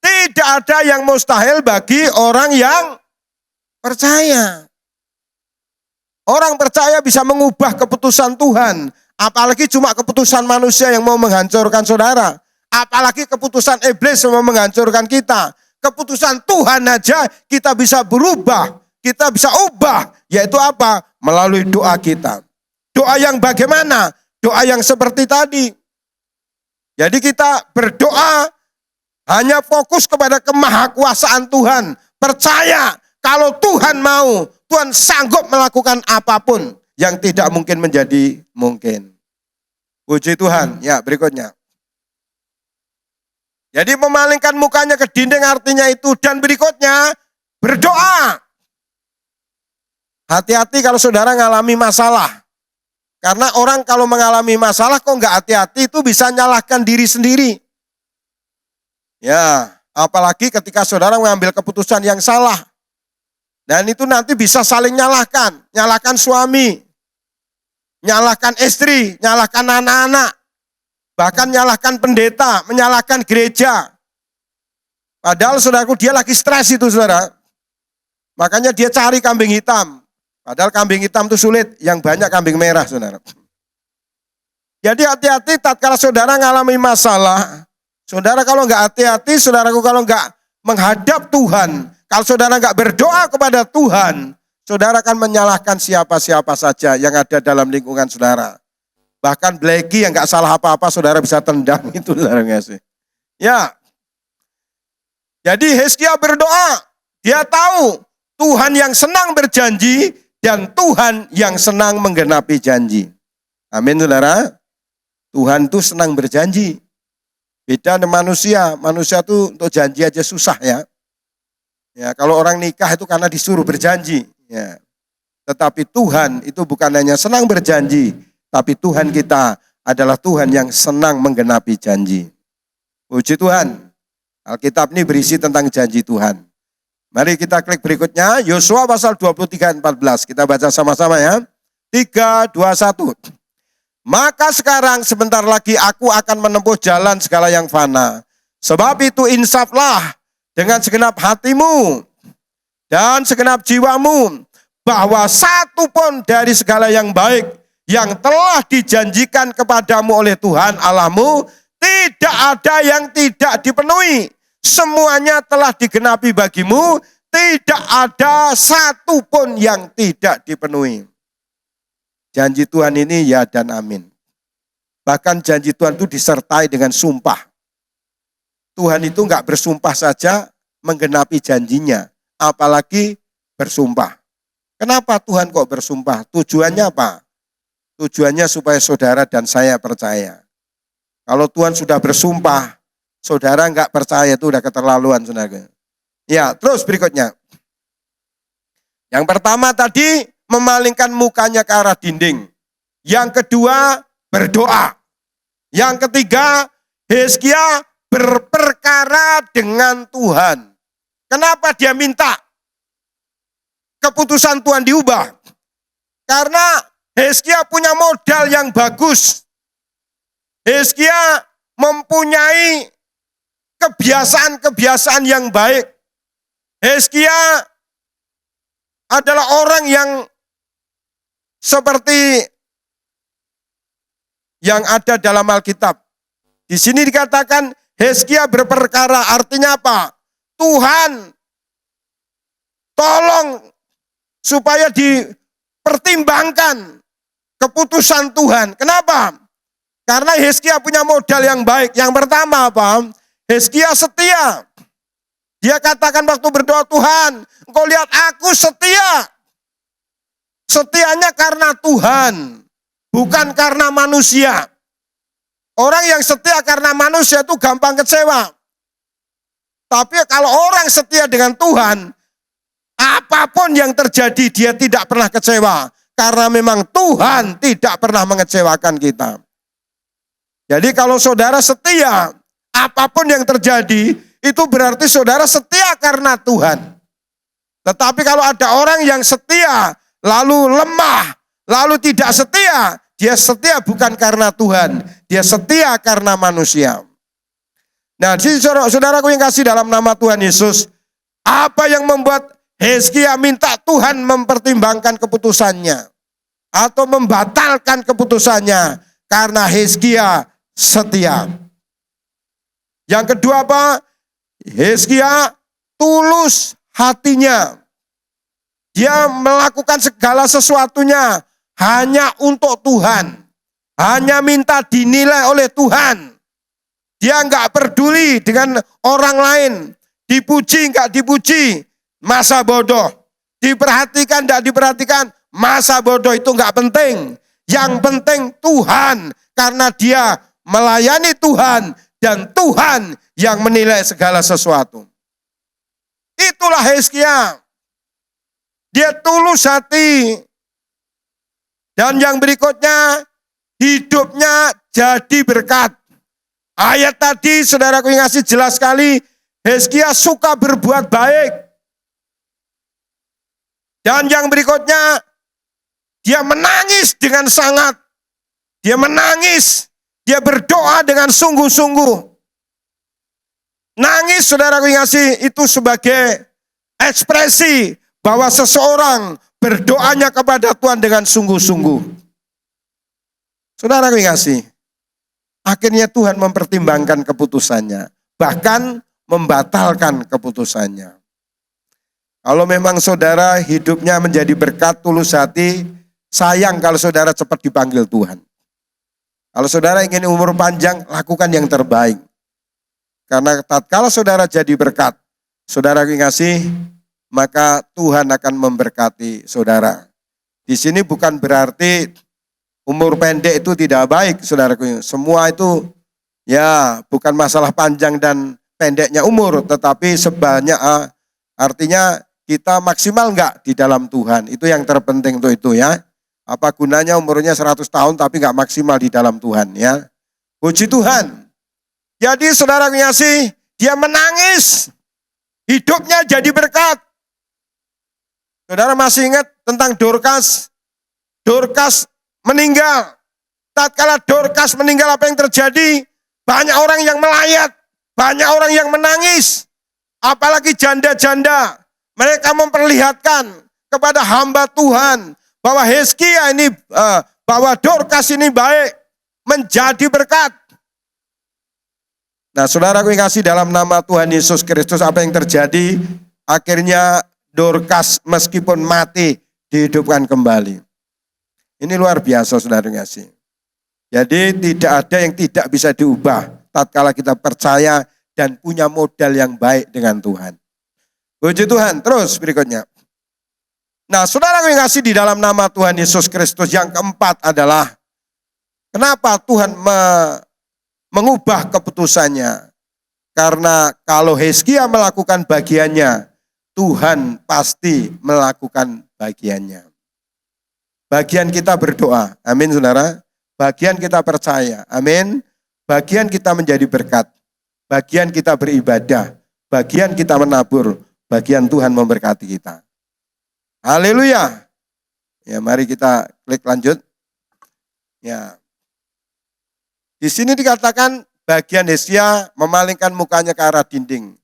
tidak ada yang mustahil bagi orang yang percaya. Orang percaya bisa mengubah keputusan Tuhan, apalagi cuma keputusan manusia yang mau menghancurkan saudara, apalagi keputusan iblis yang mau menghancurkan kita. Keputusan Tuhan aja kita bisa berubah. Kita bisa ubah, yaitu apa? Melalui doa kita. Doa yang bagaimana? Doa yang seperti tadi. Jadi kita berdoa hanya fokus kepada kemahakuasaan Tuhan. Percaya kalau Tuhan mau, Tuhan sanggup melakukan apapun yang tidak mungkin menjadi mungkin. Puji Tuhan. Ya, berikutnya. Jadi memalingkan mukanya ke dinding artinya itu. Dan berikutnya, berdoa. Hati-hati kalau saudara mengalami masalah. Karena orang kalau mengalami masalah kok nggak hati-hati itu bisa nyalahkan diri sendiri. Ya, apalagi ketika saudara mengambil keputusan yang salah. Dan itu nanti bisa saling nyalahkan. Nyalahkan suami, nyalahkan istri, nyalahkan anak-anak. Bahkan nyalahkan pendeta, menyalahkan gereja. Padahal saudaraku dia lagi stres itu saudara. Makanya dia cari kambing hitam. Padahal kambing hitam itu sulit, yang banyak kambing merah, saudara. Jadi hati-hati tatkala saudara mengalami masalah. Saudara kalau nggak hati-hati, saudaraku kalau nggak menghadap Tuhan, kalau saudara nggak berdoa kepada Tuhan, saudara akan menyalahkan siapa-siapa saja yang ada dalam lingkungan saudara. Bahkan Bleki yang nggak salah apa-apa, saudara bisa tendang itu, saudara nggak sih? Ya. Jadi Hizkia berdoa, dia tahu Tuhan yang senang berjanji, dan Tuhan yang senang menggenapi janji. Amin saudara. Tuhan itu senang berjanji. Beda dengan manusia. Manusia itu untuk janji aja susah ya. Ya, kalau orang nikah itu karena disuruh berjanji. Ya. Tetapi Tuhan itu bukan hanya senang berjanji. Tapi Tuhan kita adalah Tuhan yang senang menggenapi janji. Puji Tuhan. Alkitab ini berisi tentang janji Tuhan. Mari kita klik berikutnya, Yosua pasal 23 ayat 14. Kita baca sama-sama ya. 3, 2, 1. Maka sekarang sebentar lagi aku akan menempuh jalan segala yang fana. Sebab itu insaflah dengan segenap hatimu dan segenap jiwamu, bahwa satu pun dari segala yang baik yang telah dijanjikan kepadamu oleh Tuhan Allahmu, tidak ada yang tidak dipenuhi. Semuanya telah digenapi bagimu, tidak ada satu pun yang tidak dipenuhi. Janji Tuhan ini ya dan amin. Bahkan janji Tuhan itu disertai dengan sumpah. Tuhan itu enggak bersumpah saja menggenapi janjinya, apalagi bersumpah. Kenapa Tuhan kok bersumpah? Tujuannya apa? Tujuannya supaya saudara dan saya percaya. Kalau Tuhan sudah bersumpah, saudara enggak percaya itu udah keterlaluan, saudara. Ya, terus berikutnya. Yang pertama tadi memalingkan mukanya ke arah dinding. Yang kedua berdoa. Yang ketiga, Hizkia berperkara dengan Tuhan. Kenapa dia minta keputusan Tuhan diubah? Karena Hizkia punya modal yang bagus. Hizkia mempunyai kebiasaan-kebiasaan yang baik. Hizkia adalah orang yang seperti yang ada dalam Alkitab. Di sini dikatakan Hizkia berperkara, artinya apa? Tuhan tolong supaya dipertimbangkan keputusan Tuhan. Kenapa? Karena Hizkia punya modal yang baik. Yang pertama apa? Hizkia setia. Dia katakan waktu berdoa, Tuhan, Engkau lihat aku setia. Setianya karena Tuhan, bukan karena manusia. Orang yang setia karena manusia itu gampang kecewa. Tapi kalau orang setia dengan Tuhan, apapun yang terjadi dia tidak pernah kecewa. Karena memang Tuhan tidak pernah mengecewakan kita. Jadi kalau saudara setia, apapun yang terjadi, itu berarti saudara setia karena Tuhan. Tetapi kalau ada orang yang setia, lalu lemah, lalu tidak setia, dia setia bukan karena Tuhan, dia setia karena manusia. Nah, saudaraku yang kasih dalam nama Tuhan Yesus, apa yang membuat Hizkia minta Tuhan mempertimbangkan keputusannya atau membatalkan keputusannya? Karena Hizkia setia. Yang kedua apa? Hizkia tulus hatinya. Dia melakukan segala sesuatunya hanya untuk Tuhan. Hanya minta dinilai oleh Tuhan. Dia enggak peduli dengan orang lain. Dipuji enggak dipuji, masa bodoh. Diperhatikan enggak diperhatikan, masa bodoh, itu enggak penting. Yang penting Tuhan, karena dia melayani Tuhan dan Tuhan yang menilai segala sesuatu. Itulah Hizkia. Dia tulus hati. Dan yang berikutnya, hidupnya jadi berkat. Ayat tadi saudaraku yang ngasih jelas sekali, Hizkia suka berbuat baik. Dan yang berikutnya, dia menangis dengan sangat. Dia menangis, dia berdoa dengan sungguh-sungguh. Nangis saudaraku yang ngasih itu sebagai ekspresi bahwa seseorang berdoanya kepada Tuhan dengan sungguh-sungguh. Saudaraku yang ngasih, akhirnya Tuhan mempertimbangkan keputusannya, bahkan membatalkan keputusannya. Kalau memang saudara hidupnya menjadi berkat, tulus hati, sayang kalau saudara cepat dipanggil Tuhan. Kalau saudara ingin umur panjang, lakukan yang terbaik. Karena tatkala saudara jadi berkat, saudara ngasih, maka Tuhan akan memberkati saudara. Di sini bukan berarti umur pendek itu tidak baik, saudaraku. Semua itu ya bukan masalah panjang dan pendeknya umur, tetapi sebanyak artinya kita maksimal enggak di dalam Tuhan. Itu yang terpenting tuh itu ya. Apa gunanya umurnya 100 tahun tapi enggak maksimal di dalam Tuhan ya. Puji Tuhan. Jadi saudara ngasih, dia menangis. Hidupnya jadi berkat. Saudara masih ingat tentang Dorcas? Dorcas meninggal. Tatkala Dorcas meninggal, apa yang terjadi? Banyak orang yang melayat. Banyak orang yang menangis. Apalagi janda-janda. Mereka memperlihatkan kepada hamba Tuhan bahwa Hizkia ini, bahwa Dorcas ini baik, menjadi berkat. Nah, saudaraku yang kasih dalam nama Tuhan Yesus Kristus, apa yang terjadi? Akhirnya Dorcas meskipun mati dihidupkan kembali. Ini luar biasa, saudara yang kasih. Jadi tidak ada yang tidak bisa diubah tatkala kita percaya dan punya modal yang baik dengan Tuhan. Puji Tuhan. Terus berikutnya. Nah, saudara yang kasih di dalam nama Tuhan Yesus Kristus, yang keempat adalah kenapa Tuhan mengubah keputusannya. Karena kalau Hizkia melakukan bagiannya, Tuhan pasti melakukan bagiannya. Bagian kita berdoa, amin saudara. Bagian kita percaya, amin. bagian kita menjadi berkat, bagian kita beribadah, bagian kita menabur, bagian Tuhan memberkati kita. Haleluya. Ya, mari kita klik lanjut. Ya. Di sini dikatakan bagian Hizkia memalingkan mukanya ke arah dinding.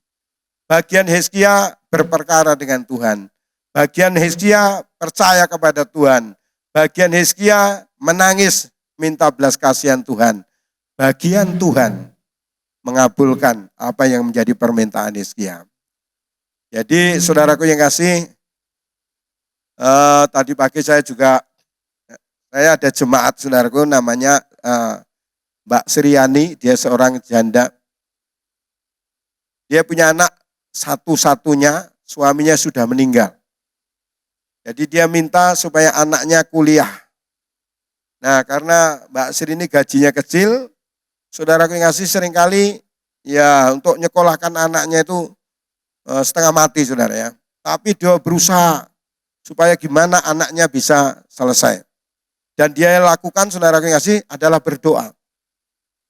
Bagian Hizkia berperkara dengan Tuhan. Bagian Hizkia percaya kepada Tuhan. Bagian Hizkia menangis minta belas kasihan Tuhan. Bagian Tuhan mengabulkan apa yang menjadi permintaan Hizkia. Jadi saudaraku yang kasih, tadi pagi saya ada jemaat saudaraku namanya Mbak Sriani, dia seorang janda. Dia punya anak satu-satunya, suaminya sudah meninggal. Jadi dia minta supaya anaknya kuliah. Nah, karena Mbak Sri ini gajinya kecil, saudaraku yang kasih seringkali ya untuk nyekolahkan anaknya itu setengah mati saudara ya. Tapi dia berusaha supaya gimana anaknya bisa selesai. Dan dia lakukan saudaraku yang kasih adalah berdoa.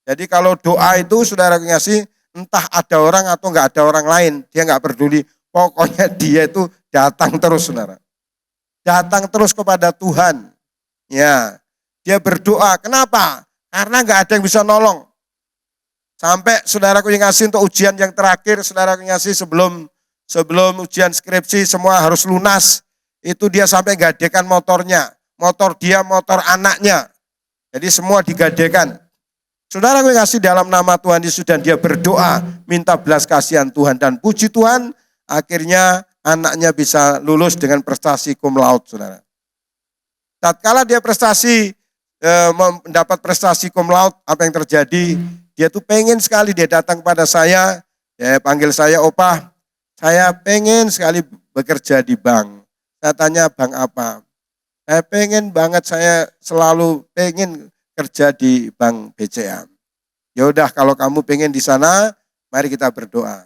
Jadi kalau doa itu saudaraku yang kasih entah ada orang atau enggak ada orang lain, dia enggak peduli. Pokoknya dia itu datang terus saudara. Datang terus kepada Tuhan. Ya, dia berdoa. Kenapa? Karena enggak ada yang bisa nolong. Sampai saudaraku yang ngasih untuk ujian yang terakhir, saudaraku yang ngasih sebelum ujian skripsi semua harus lunas. Itu dia sampai gadekan motornya. Motor dia, motor anaknya. Jadi semua digadekan. Saudaraku yang ngasih dalam nama Tuhan Yesus dan dia berdoa, minta belas kasihan Tuhan dan puji Tuhan, akhirnya anaknya bisa lulus dengan prestasi cum laude, saudara. Tatkala dia mendapat prestasi cum laude, apa yang terjadi? Dia tuh pengen sekali dia datang pada saya, dia panggil saya, "Opa, saya pengen sekali bekerja di bank." Saya tanya, "Bank apa?" "Saya pengen banget, saya selalu pengen kerja di bank BCA." "Ya udah, kalau kamu pengen di sana, mari kita berdoa."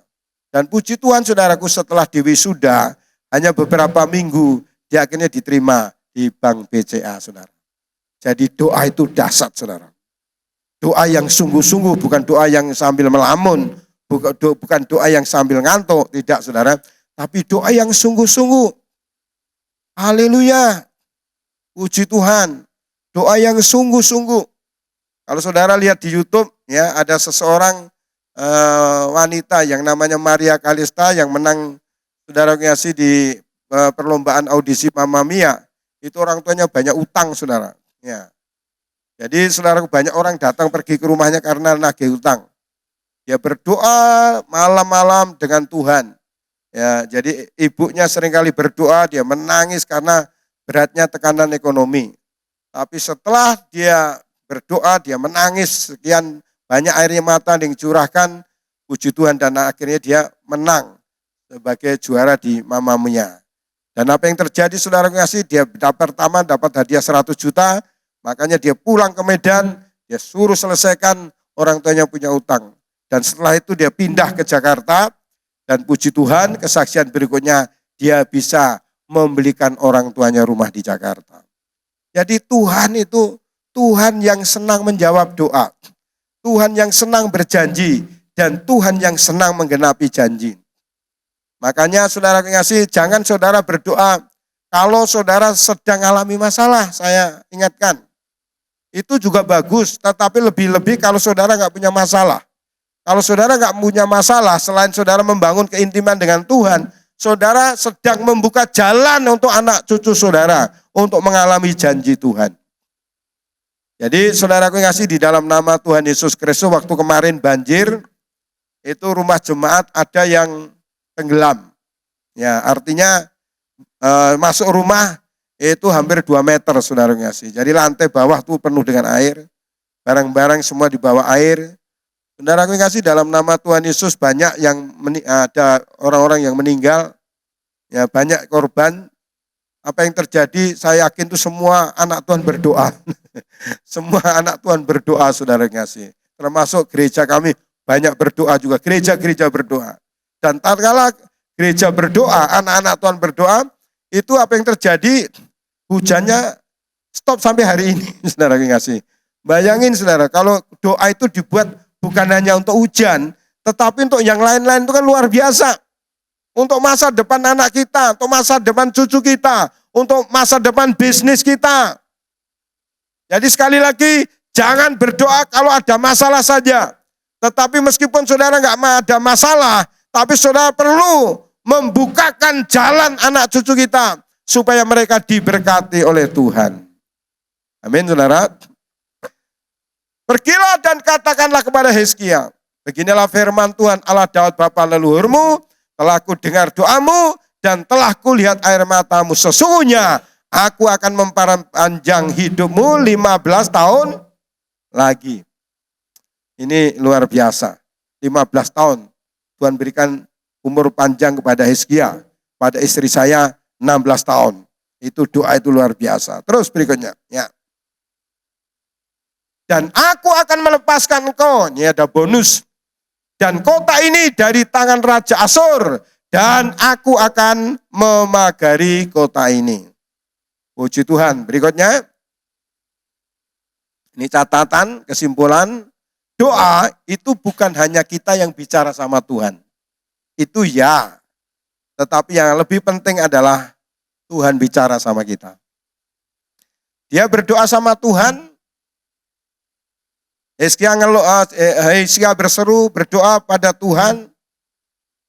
Dan puji Tuhan saudaraku, setelah diwisuda hanya beberapa minggu dia akhirnya diterima di bank BCA saudara. Jadi doa itu dahsyat saudara. Doa yang sungguh-sungguh, bukan doa yang sambil melamun, bukan doa yang sambil ngantuk, tidak saudara. Tapi doa yang sungguh-sungguh. Haleluya. Puji Tuhan. Doa yang sungguh-sungguh. Kalau saudara lihat di YouTube ya, ada seseorang wanita yang namanya Maria Kalista yang menang saudara ngasih di perlombaan audisi Mamma Mia. Itu orang tuanya banyak utang saudara. Ya. Jadi saudara banyak orang datang pergi ke rumahnya karena nagih utang. Dia berdoa malam-malam dengan Tuhan. Ya, jadi ibunya seringkali berdoa, dia menangis karena beratnya tekanan ekonomi. Tapi setelah dia berdoa, dia menangis sekian banyak air mata yang dicurahkan, puji Tuhan dan akhirnya dia menang sebagai juara di Mamma Mia. Dan apa yang terjadi saudara kasih, dia pertama dapat hadiah 100 juta, makanya dia pulang ke Medan, dia suruh selesaikan orang tuanya punya utang. Dan setelah itu dia pindah ke Jakarta, dan puji Tuhan kesaksian berikutnya dia bisa membelikan orang tuanya rumah di Jakarta. Jadi Tuhan itu Tuhan yang senang menjawab doa. Tuhan yang senang berjanji dan Tuhan yang senang menggenapi janji. Makanya saudara kasih, jangan saudara berdoa kalau saudara sedang alami masalah, saya ingatkan. Itu juga bagus, tetapi lebih-lebih kalau saudara nggak punya masalah. Kalau saudara nggak punya masalah, selain saudara membangun keintiman dengan Tuhan, saudara sedang membuka jalan untuk anak cucu saudara untuk mengalami janji Tuhan. Jadi saudaraku yang kasih, di dalam nama Tuhan Yesus Kristus, waktu kemarin banjir, itu rumah jemaat ada yang tenggelam. Ya, artinya masuk rumah itu hampir 2 meter saudaraku yang kasih. Jadi lantai bawah tuh penuh dengan air, barang-barang semua di bawah air. Saudaraku yang kasih, dalam nama Tuhan Yesus banyak yang ada orang-orang yang meninggal, ya banyak korban. Apa yang terjadi, saya yakin itu semua anak Tuhan berdoa. Semua anak Tuhan berdoa saudara kasih. Termasuk gereja kami banyak berdoa juga, gereja-gereja berdoa. Dan tatkala gereja berdoa, anak-anak Tuhan berdoa, itu apa yang terjadi, hujannya stop sampai hari ini saudara kasih. Bayangin saudara, kalau doa itu dibuat bukan hanya untuk hujan, tetapi untuk yang lain-lain itu kan luar biasa. Untuk masa depan anak kita, untuk masa depan cucu kita, untuk masa depan bisnis kita. Jadi sekali lagi, jangan berdoa kalau ada masalah saja. Tetapi meskipun saudara nggak ada masalah, tapi saudara perlu membukakan jalan anak cucu kita, supaya mereka diberkati oleh Tuhan. Amin saudara. Pergilah dan katakanlah kepada Hizkia, beginilah firman Tuhan Allah Daud bapa leluhurmu, telah ku dengar doamu dan telah ku lihat air matamu. Sesungguhnya aku akan memperpanjang hidupmu 15 tahun lagi. Ini luar biasa. 15 tahun Tuhan berikan umur panjang kepada Hizkia. Pada istri saya 16 tahun. Itu doa itu luar biasa. Terus berikutnya, ya. Dan aku akan melepaskan engkau, ini ada bonus. Dan kota ini dari tangan Raja Asyur, dan aku akan memagari kota ini. Puji Tuhan. Berikutnya, ini catatan, kesimpulan, doa itu bukan hanya kita yang bicara sama Tuhan. Itu ya, tetapi yang lebih penting adalah Tuhan bicara sama kita. Dia berdoa sama Tuhan, Hizkia berseru, berdoa pada Tuhan,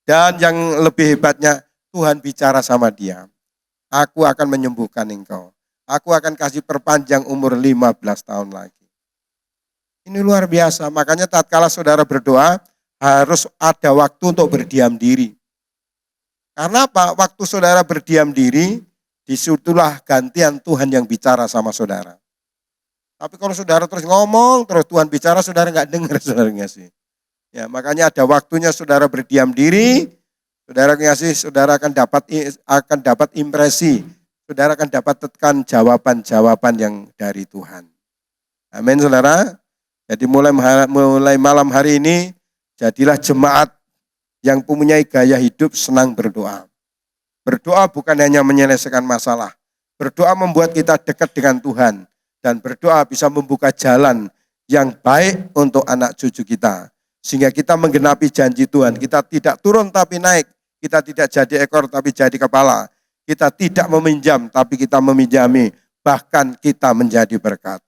dan yang lebih hebatnya, Tuhan bicara sama dia. Aku akan menyembuhkan engkau. Aku akan kasih perpanjang umur 15 tahun lagi. Ini luar biasa, makanya tatkala saudara berdoa, harus ada waktu untuk berdiam diri. Karena apa? Waktu saudara berdiam diri, disitulah gantian Tuhan yang bicara sama saudara. Tapi kalau saudara terus ngomong, terus Tuhan bicara, saudara nggak dengar, saudara ngasih. Ya, makanya ada waktunya saudara berdiam diri, saudara akan dapat impresi, saudara akan dapatkan jawaban-jawaban yang dari Tuhan. Amin, saudara. Jadi mulai malam hari ini, jadilah jemaat yang mempunyai gaya hidup senang berdoa. Berdoa bukan hanya menyelesaikan masalah, berdoa membuat kita dekat dengan Tuhan. Dan berdoa bisa membuka jalan yang baik untuk anak cucu kita. Sehingga kita menggenapi janji Tuhan. Kita tidak turun tapi naik. Kita tidak jadi ekor tapi jadi kepala. Kita tidak meminjam tapi kita meminjami. Bahkan kita menjadi berkat.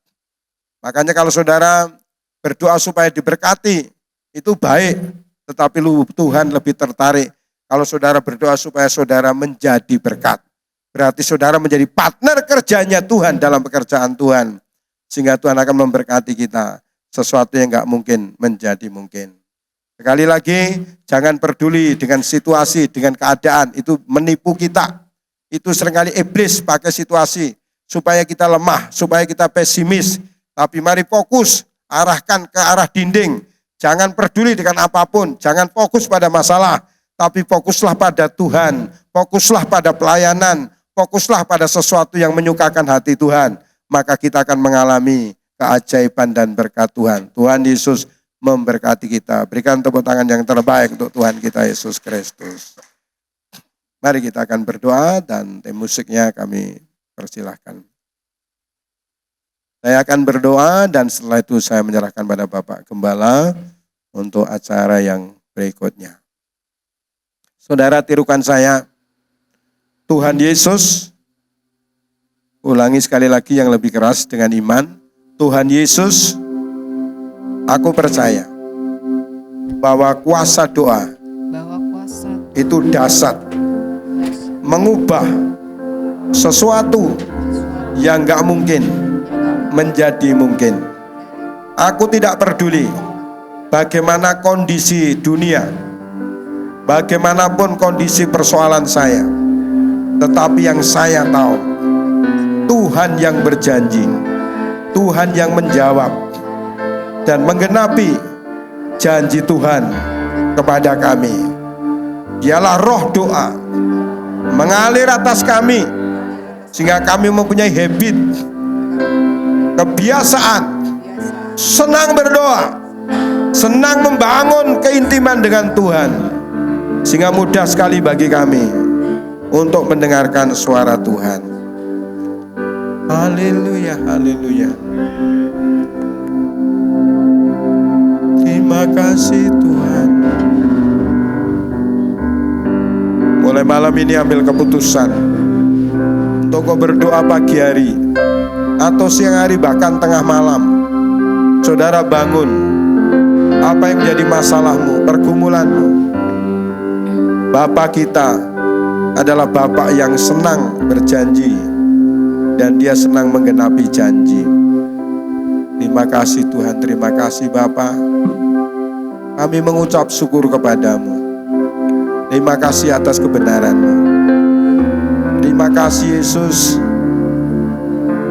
Makanya kalau saudara berdoa supaya diberkati, itu baik. Tetapi Tuhan lebih tertarik kalau saudara berdoa supaya saudara menjadi berkat. Berarti saudara menjadi partner kerjanya Tuhan dalam pekerjaan Tuhan. Sehingga Tuhan akan memberkati kita. Sesuatu yang gak mungkin menjadi mungkin. Sekali lagi, jangan peduli dengan situasi, dengan keadaan. Itu menipu kita. Itu seringkali iblis pakai situasi. Supaya kita lemah, supaya kita pesimis. Tapi mari fokus, arahkan ke arah dinding. Jangan peduli dengan apapun. Jangan fokus pada masalah. Tapi fokuslah pada Tuhan. Fokuslah pada pelayanan. Fokuslah pada sesuatu yang menyukakan hati Tuhan. Maka kita akan mengalami keajaiban dan berkat Tuhan. Tuhan Yesus memberkati kita. Berikan tepuk tangan yang terbaik untuk Tuhan kita Yesus Kristus. Mari kita akan berdoa dan tim musiknya kami persilahkan. Saya akan berdoa dan setelah itu saya menyerahkan pada Bapak Gembala untuk acara yang berikutnya. Saudara, tirukan saya. Tuhan Yesus, ulangi sekali lagi yang lebih keras dengan iman. Tuhan Yesus, aku percaya bahwa kuasa doa itu dasar mengubah sesuatu yang gak mungkin menjadi mungkin. Aku tidak peduli bagaimana kondisi dunia, bagaimanapun kondisi persoalan saya. Tetapi yang saya tahu, Tuhan yang berjanji, Tuhan yang menjawab dan menggenapi janji Tuhan kepada kami. Dialah roh doa mengalir atas kami sehingga kami mempunyai habit, kebiasaan senang berdoa, senang membangun keintiman dengan Tuhan, sehingga mudah sekali bagi kami untuk mendengarkan suara Tuhan. Haleluya, haleluya. Terima kasih Tuhan. Mulai malam ini ambil keputusan untuk kau berdoa pagi hari atau siang hari bahkan tengah malam. Saudara bangun, apa yang menjadi masalahmu, pergumulanmu. Bapa kita adalah Bapa yang senang berjanji dan Dia senang menggenapi janji. Terima kasih Tuhan, terima kasih Bapa. Kami mengucap syukur kepadamu. Terima kasih atas kebenaran-Mu. Terima kasih Yesus.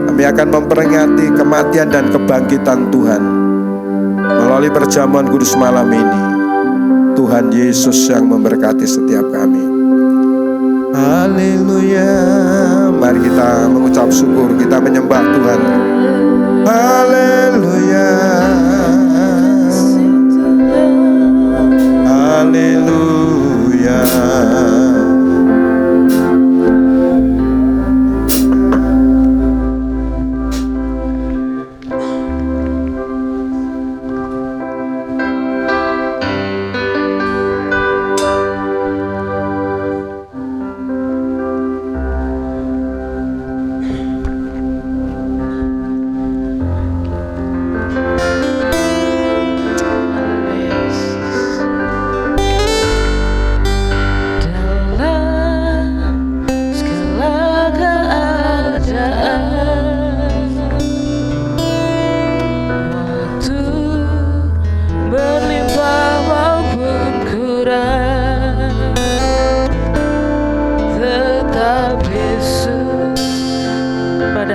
Kami akan memperingati kematian dan kebangkitan Tuhan melalui perjamuan kudus malam ini. Tuhan Yesus yang memberkati setiap kami. Haleluya. Mari kita mengucap syukur, kita menyembah Tuhan. Haleluya. Haleluya.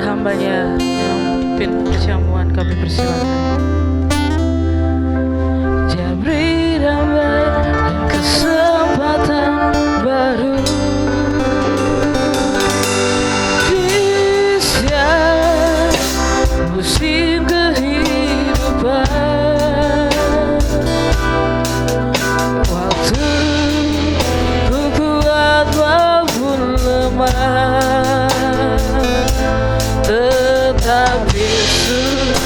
Hambanya yang memimpin perjamuan, kami persilakan. Dia beri damai dan kesempatan baru di setiap musim kehidupan. Waktu ku kuat maupun lemah, tetap Yesus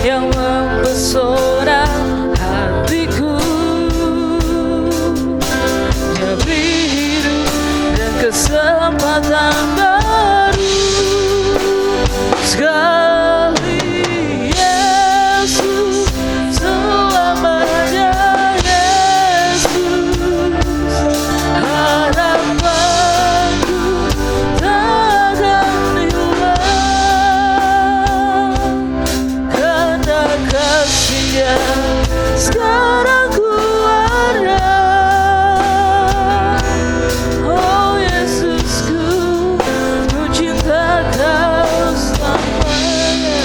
yang mempesona hatiku. Dia beri hidup dan kesempatan baru sekali. Yesus selamanya, Yesus harapanku takkan hilang, karena kasih-Nya sekarang ku ada. Oh Yesusku, ku cinta Kau selamanya.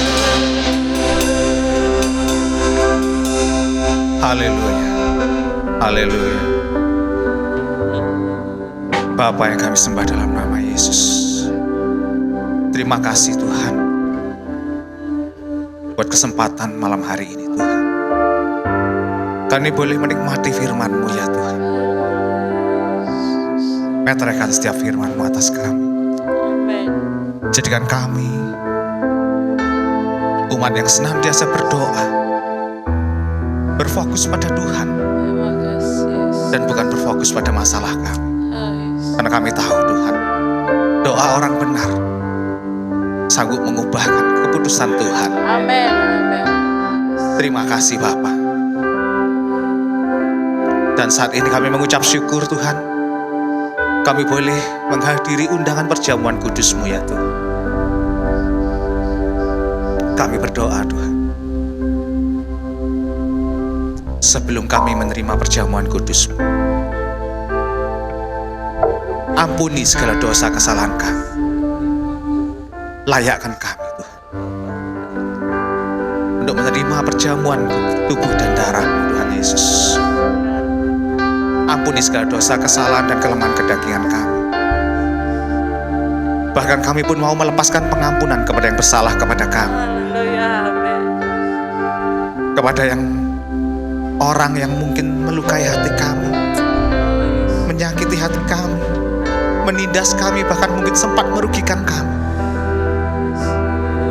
Haleluya, haleluya. Bapa yang kami sembah dalam nama Yesus, terima kasih Tuhan buat kesempatan malam hari ini Tuhan. Kami boleh menikmati firman-Mu ya Tuhan. Meteraikan setiap firman-Mu atas kami. Amen. Jadikan kami umat yang senantiasa berdoa, berfokus pada Tuhan Terima kasih Yesus. dan bukan berfokus pada masalah kami. Yesus. Karena kami tahu Tuhan, doa orang benar sanggup mengubahkan keputusan Tuhan. Amin. Amin. Terima kasih Bapa. Dan saat ini kami mengucap syukur Tuhan, kami boleh menghadiri undangan perjamuan kudus-Mu ya Tuhan. Kami berdoa Tuhan, sebelum kami menerima perjamuan kudus-Mu, ampuni segala dosa kesalahan kami. Layakkan kami Tuhan untuk menerima perjamuan tubuh dan darah-Mu Tuhan Yesus. Ampuni segala dosa, kesalahan dan kelemahan kedagingan kami. Bahkan kami pun mau melepaskan pengampunan kepada yang bersalah kepada kami, Haleluya. Amin. kepada yang orang yang mungkin melukai hati kami, menyakiti hati kami, menindas kami, bahkan mungkin sempat merugikan kami,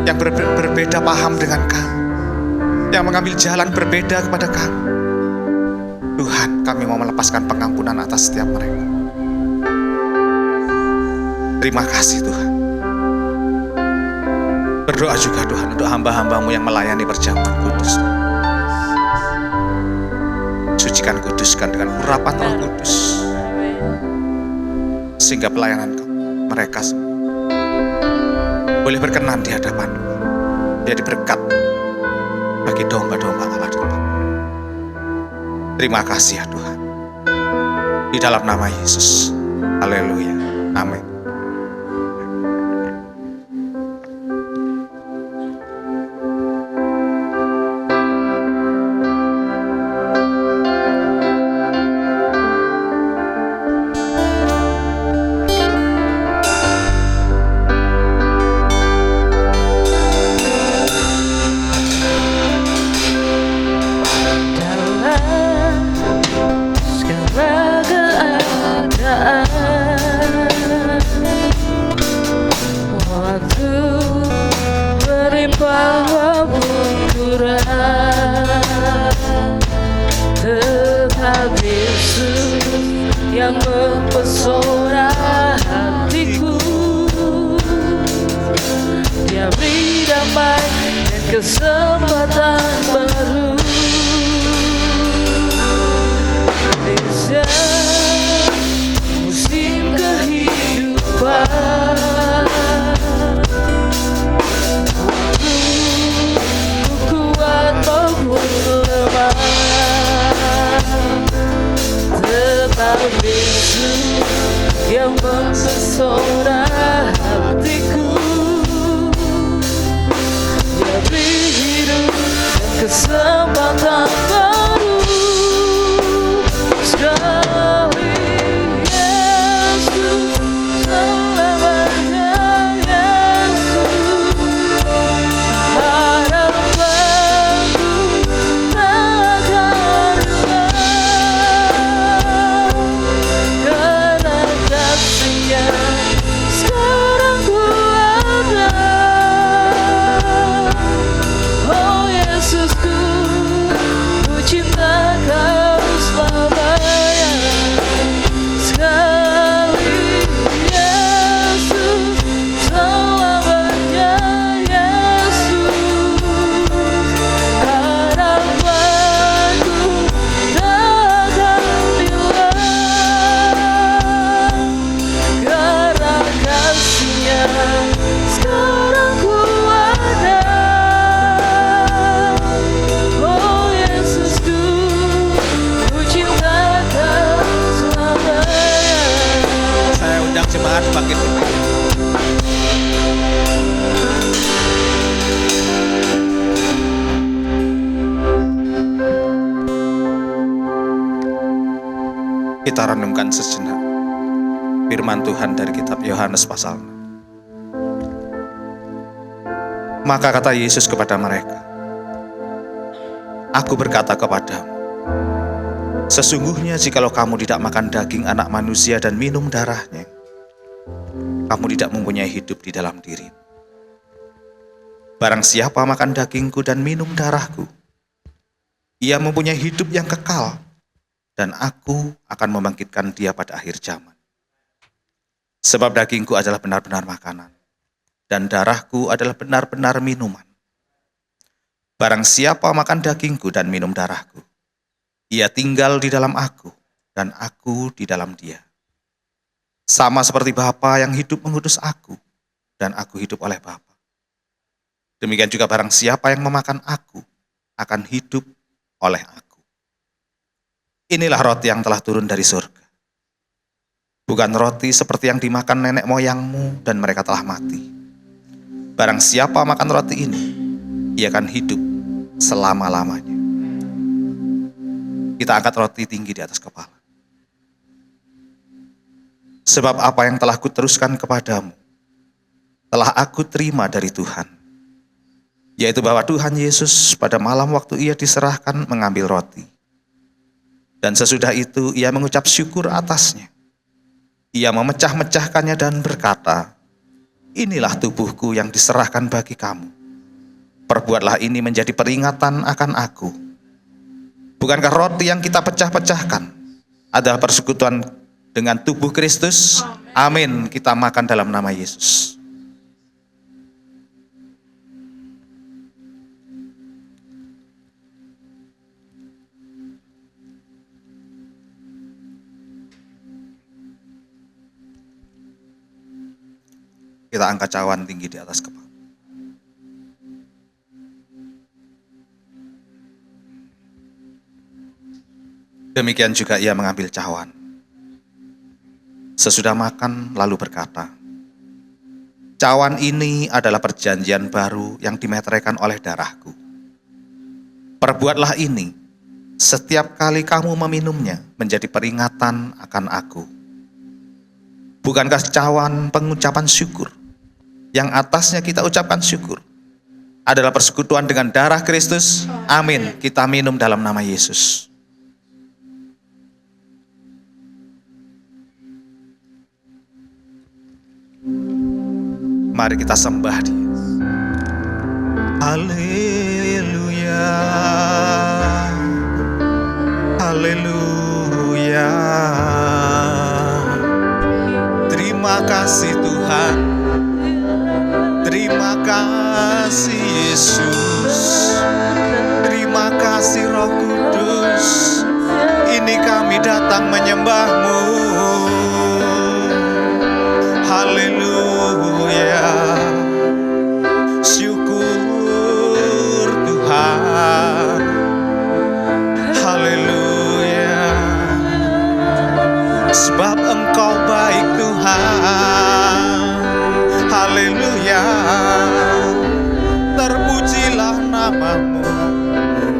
yang berbeda paham dengan kami, yang mengambil jalan berbeda kepada kami. Tuhan, kami mau melepaskan pengampunan atas setiap mereka. Terima kasih Tuhan. Berdoa juga Tuhan untuk hamba-hambamu yang melayani perjamuan kudus. Sucikan, kuduskan dengan urapan Roh Kudus, sehingga pelayanan mereka boleh berkenan di hadapan, jadi berkat bagi domba-domba Allah di tempat. Terima kasih ya Tuhan. Di dalam nama Yesus. Haleluya. Amin. Yang mempesona hatiku, Dia beri damai dan kesempatan baru. Indonesia, musim kehidupan, ku kuat maupun lemah, tetap Yesus yang mempesona hatiku. Dia beri hidup dan kesempatan baru. Sekali Yesus, selamanya Yesus. Harapanku takkan hilang, karena kasih-Nya sekarang ku ada. Oh Yesusku, ku cinta Kau selamanya. Sekali Yesus, selamanya Yesus. Harapanku takkan hilang, karena kasih-Nya sekarang ku ada. Oh Yesusku, ku cinta Kau selamanya. Saya undang jemaat bangkit berdiri. Kita renungkan sejenak firman Tuhan dari kitab Yohanes pasal 6. Maka kata Yesus kepada mereka, Aku berkata kepadamu, sesungguhnya jikalau kamu tidak makan daging anak manusia dan minum darahnya, kamu tidak mempunyai hidup di dalam dirimu. Barang siapa makan dagingku dan minum darahku, ia mempunyai hidup yang kekal, dan aku akan membangkitkan dia pada akhir zaman. Sebab dagingku adalah benar-benar makanan, dan darahku adalah benar-benar minuman. Barang siapa makan dagingku dan minum darahku, ia tinggal di dalam aku, dan aku di dalam dia. Sama seperti Bapa yang hidup mengutus aku, dan aku hidup oleh Bapa. Demikian juga barang siapa yang memakan aku, akan hidup oleh aku. Inilah roti yang telah turun dari surga. Bukan roti seperti yang dimakan nenek moyangmu dan mereka telah mati. Barang siapa makan roti ini, ia akan hidup selama-lamanya. Kita angkat roti tinggi di atas kepala. Sebab apa yang telah kuteruskan kepadamu, telah aku terima dari Tuhan. Yaitu bahwa Tuhan Yesus pada malam waktu ia diserahkan mengambil roti. Dan sesudah itu ia mengucap syukur atasnya. Ia memecah-mecahkannya dan berkata, Inilah tubuhku yang diserahkan bagi kamu. Perbuatlah ini menjadi peringatan akan aku. Bukankah roti yang kita pecah-pecahkan adalah persekutuan dengan tubuh Kristus? Amin. Kita makan dalam nama Yesus. Kita angkat cawan tinggi di atas kepala. Demikian juga ia mengambil cawan. Sesudah makan lalu berkata, cawan ini adalah perjanjian baru yang dimeteraikan oleh darahku. Perbuatlah ini setiap kali kamu meminumnya menjadi peringatan akan aku. Bukankah cawan pengucapan syukur yang atasnya kita ucapkan syukur adalah persekutuan dengan darah Kristus? Amin. Kita minum dalam nama Yesus. Mari kita sembah Dia. Haleluya. Haleluya. Terima kasih Tuhan. Terima kasih Yesus. Terima kasih Roh Kudus. Ini kami datang menyembah-Mu. Haleluya. Syukur Tuhan. Haleluya. Sebab Engkau baik Tuhan. Haleluya. Terpujilah nama-Mu.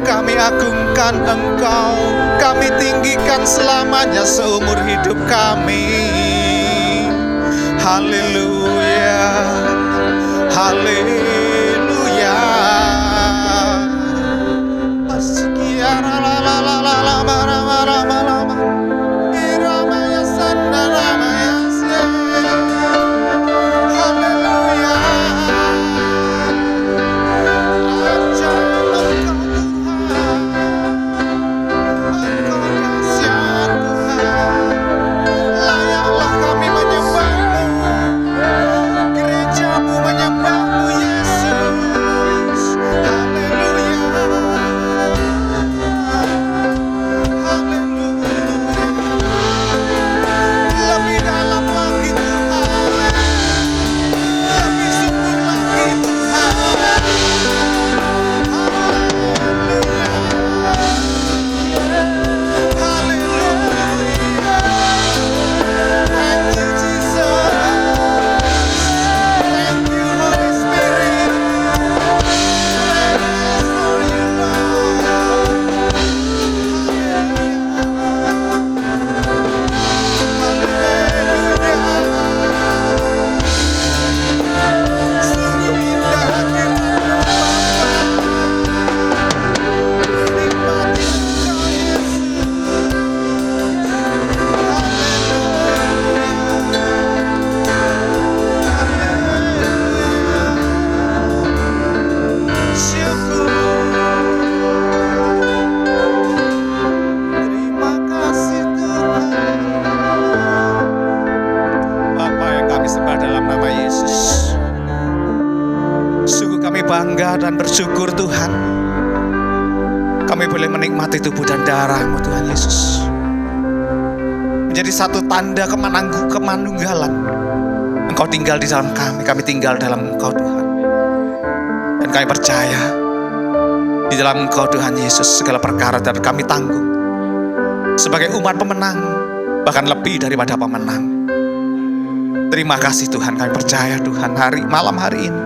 Kami agungkan Engkau. Kami tinggikan selamanya seumur hidup kami. Haleluya. Haleluya. Sekiara la la la la la la la la la la. Iramaya sandaramaya sia. Haleluya. Ajaib Engkau Tuhan. Engkau dahsyat Tuhan. Layaklah kami menyembah-Mu. Gereja-Mu menyembah-Mu Yesus. Haleluya. Haleluya. Lebih dalam lagi Tuhan. Lebih sungguh lagi Tuhan. Haleluya. Thank you Jesus. Thank you Holy Spirit. Thank you for your love. Sungguh indah hadirat nikmati Engkau Yesus. Syukur. Terima kasih Tuhan. Bapa yang kami sembah dalam nama Yesus. Sungguh kami bangga dan bersyukur Tuhan. Kami boleh menikmati tubuh dan darah-Mu Tuhan Yesus. Menjadi satu tanda kemanunggalan. Engkau tinggal di dalam kami tinggal dalam Engkau Tuhan. Dan kami percaya di dalam Engkau Tuhan Yesus segala perkara dan kami tanggung sebagai umat pemenang, bahkan lebih daripada pemenang. Terima kasih Tuhan, kami percaya Tuhan malam hari ini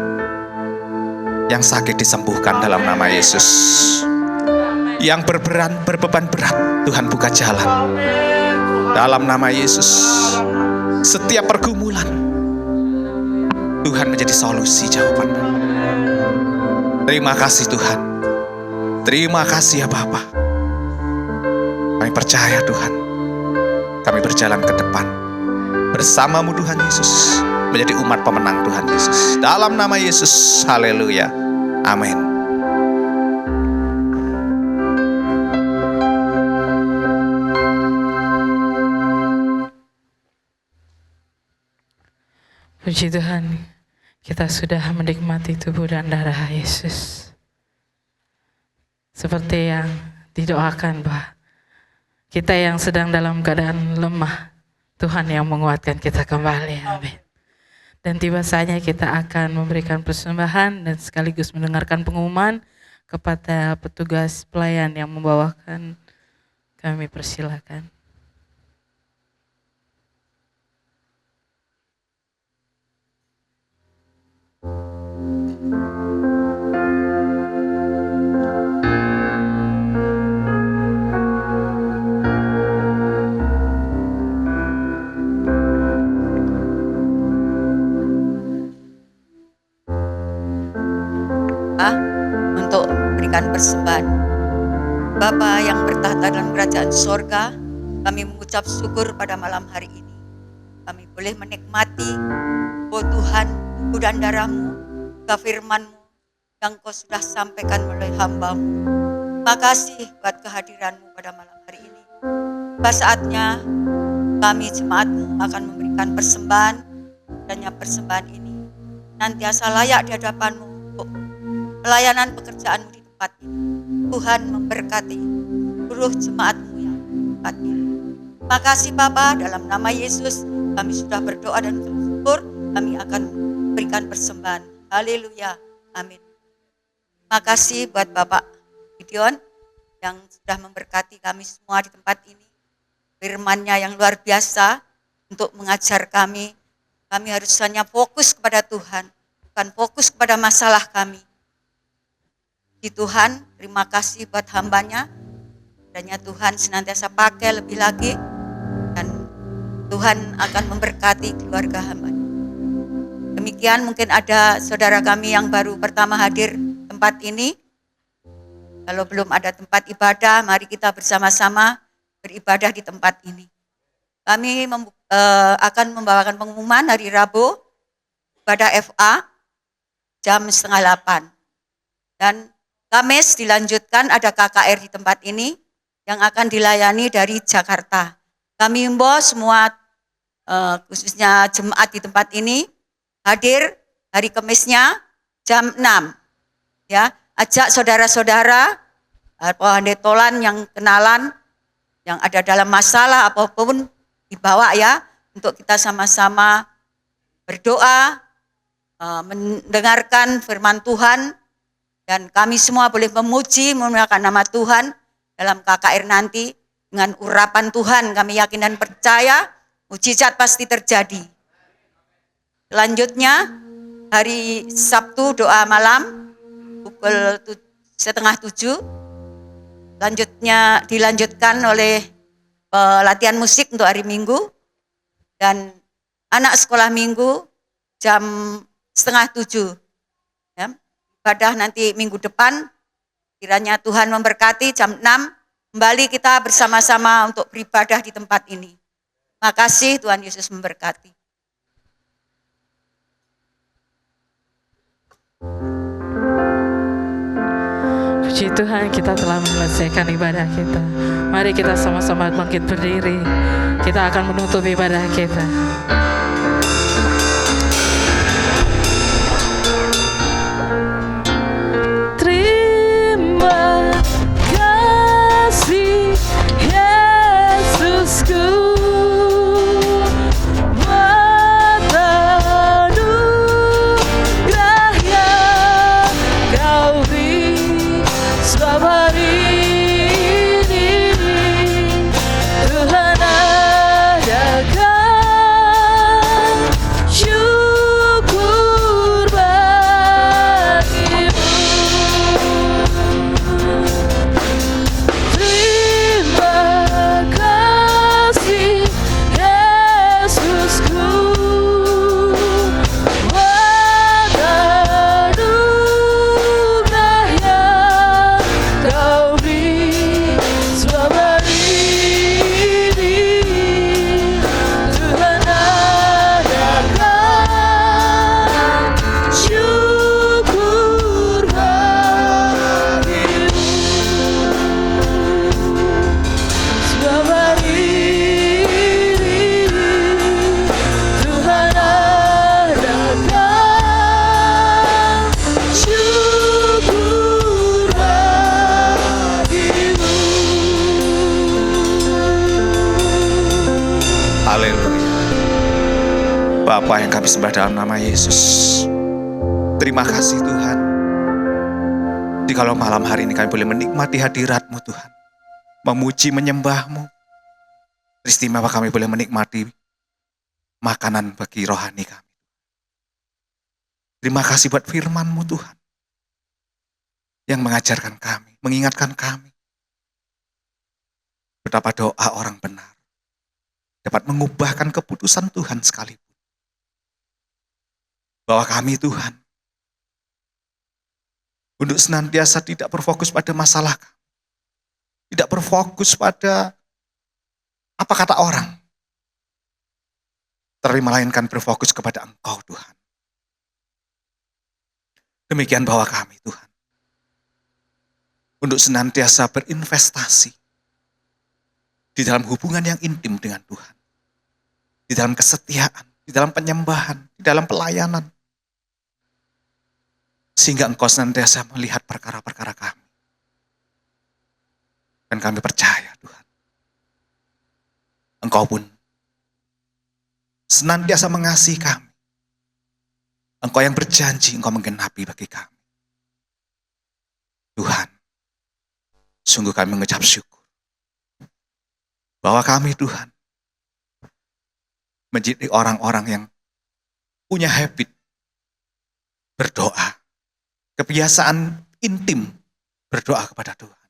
yang sakit disembuhkan dalam nama Yesus. Yang berbeban berat Tuhan buka jalan dalam nama Yesus. Setiap pergumulan Tuhan menjadi solusi jawaban. Terima kasih Tuhan. Terima kasih ya Bapa. Kami percaya Tuhan. Kami berjalan ke depan bersama-Mu Tuhan Yesus, menjadi umat pemenang Tuhan Yesus. Dalam nama Yesus, haleluya. Amin. Puji Tuhan, kita sudah menikmati tubuh dan darah Yesus. Seperti yang didoakan bahwa kita yang sedang dalam keadaan lemah, Tuhan yang menguatkan kita kembali. Amin. Dan tiba saatnya kita akan memberikan persembahan dan sekaligus mendengarkan pengumuman kepada petugas pelayan yang membawakan. Kami persilakan. Untuk berikan persembahan. Bapa yang bertahta dalam kerajaan sorga, kami mengucap syukur pada malam hari ini. Kami boleh menikmati, oh Tuhan, tubuh dan darah-Mu, firman-Mu yang Kau sudah sampaikan melalui hamba-Mu. Makasih buat kehadiran-Mu pada malam hari ini. Pada saatnya kami jemaat-Mu akan memberikan persembahan, dan persembahan ini nantiasa layak di hadapan-Mu untuk pelayanan pekerjaan-Mu di tempat ini. Tuhan memberkati seluruh jemaat-Mu yang di tempat ini. Makasih Bapa, dalam nama Yesus kami sudah berdoa dan bersyukur. Kami akan berikan persembahan. Haleluya, amin. Makasih buat Bapak Gideon yang sudah memberkati kami semua di tempat ini. Firman-Nya yang luar biasa untuk mengajar kami. Kami harus hanya fokus kepada Tuhan, bukan fokus kepada masalah kami. Di Tuhan, terima kasih buat hamba-Nya. Kiranya Tuhan senantiasa pakai lebih lagi, dan Tuhan akan memberkati keluarga hamba-Nya. Demikian, mungkin ada saudara kami yang baru pertama hadir tempat ini. Kalau belum ada tempat ibadah, mari kita bersama-sama beribadah di tempat ini. Kami akan membawakan pengumuman hari Rabu pada FA jam 7:30. Dan Kamis dilanjutkan ada KKR di tempat ini yang akan dilayani dari Jakarta. Kami himbau semua khususnya jemaat di tempat ini hadir hari Kamisnya jam 6. Ya, ajak saudara-saudara pendetolan yang kenalan yang ada dalam masalah apapun dibawa ya, untuk kita sama-sama berdoa, mendengarkan firman Tuhan, dan kami semua boleh memuji memuliakan nama Tuhan dalam KKR nanti. Dengan urapan Tuhan kami yakin dan percaya mujizat pasti terjadi. Selanjutnya hari Sabtu doa malam pukul 6:30. Selanjutnya dilanjutkan oleh latihan musik untuk hari Minggu, dan anak sekolah Minggu jam 6:30. Ya, ibadah nanti minggu depan, kiranya Tuhan memberkati jam 6, kembali kita bersama-sama untuk beribadah di tempat ini. Makasih, Tuhan Yesus memberkati. Puji Tuhan, kita telah menyelesaikan ibadah kita. Mari kita sama-sama bangkit berdiri. Kita akan menutup ibadah kita. Terima kasih Yesusku, buat anugerahnya Kau beri. Sebab hari ini Tuhan adakan Bapa yang kami sembah dalam nama Yesus, terima kasih Tuhan. Jikalau malam hari ini kami boleh menikmati hadirat-Mu Tuhan, memuji menyembah-Mu, istimewa kami boleh menikmati makanan bagi rohani kami. Terima kasih buat firman-Mu Tuhan, yang mengajarkan kami, mengingatkan kami, betapa doa orang benar dapat mengubahkan keputusan Tuhan sekalipun. Bahwa kami Tuhan, untuk senantiasa tidak berfokus pada masalah kami, tidak berfokus pada apa kata orang, melainkan berfokus kepada Engkau Tuhan. Demikian bahwa kami Tuhan, untuk senantiasa berinvestasi di dalam hubungan yang intim dengan Tuhan, di dalam kesetiaan, di dalam penyembahan, di dalam pelayanan, sehingga Engkau senantiasa melihat perkara-perkara kami. Dan kami percaya Tuhan, Engkau pun senantiasa mengasihi kami. Engkau yang berjanji, Engkau menggenapi bagi kami. Tuhan, sungguh kami mengucap syukur bahwa kami Tuhan menjadi orang-orang yang punya habit berdoa, kebiasaan intim berdoa kepada Tuhan.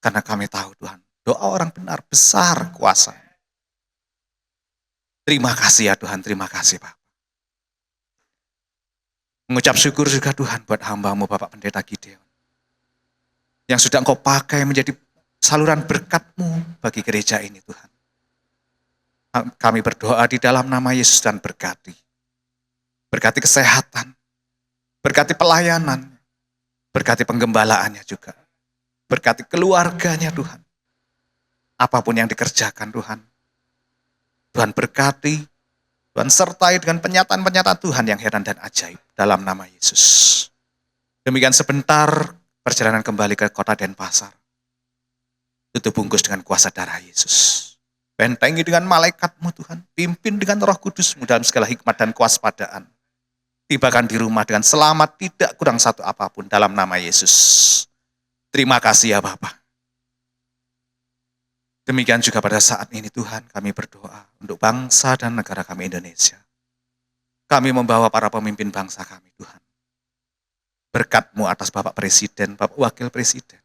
Karena kami tahu Tuhan, doa orang benar besar kuasa. Terima kasih ya Tuhan, terima kasih Pak. Mengucap syukur juga Tuhan buat hamba-Mu Bapak Pendeta Gideon, yang sudah Engkau pakai menjadi saluran berkat-Mu bagi gereja ini Tuhan. Kami berdoa di dalam nama Yesus dan berkati. Berkati kesehatan, berkati pelayanan, berkati penggembalaannya juga. Berkati keluarganya Tuhan. Apapun yang dikerjakan Tuhan, Tuhan berkati, Tuhan sertai dengan penyataan-penyataan Tuhan yang heran dan ajaib dalam nama Yesus. Demikian sebentar perjalanan kembali ke kota Denpasar. Tutup bungkus dengan kuasa darah Yesus. Bentengi dengan malaikat-Mu Tuhan, pimpin dengan Roh Kudus-Mu dalam segala hikmat dan kewaspadaan. Tibakan di rumah dengan selamat, tidak kurang satu apapun dalam nama Yesus. Terima kasih ya Bapa. Demikian juga pada saat ini Tuhan, kami berdoa untuk bangsa dan negara kami Indonesia. Kami membawa para pemimpin bangsa kami Tuhan. Berkat-Mu atas Bapak Presiden, Bapak Wakil Presiden,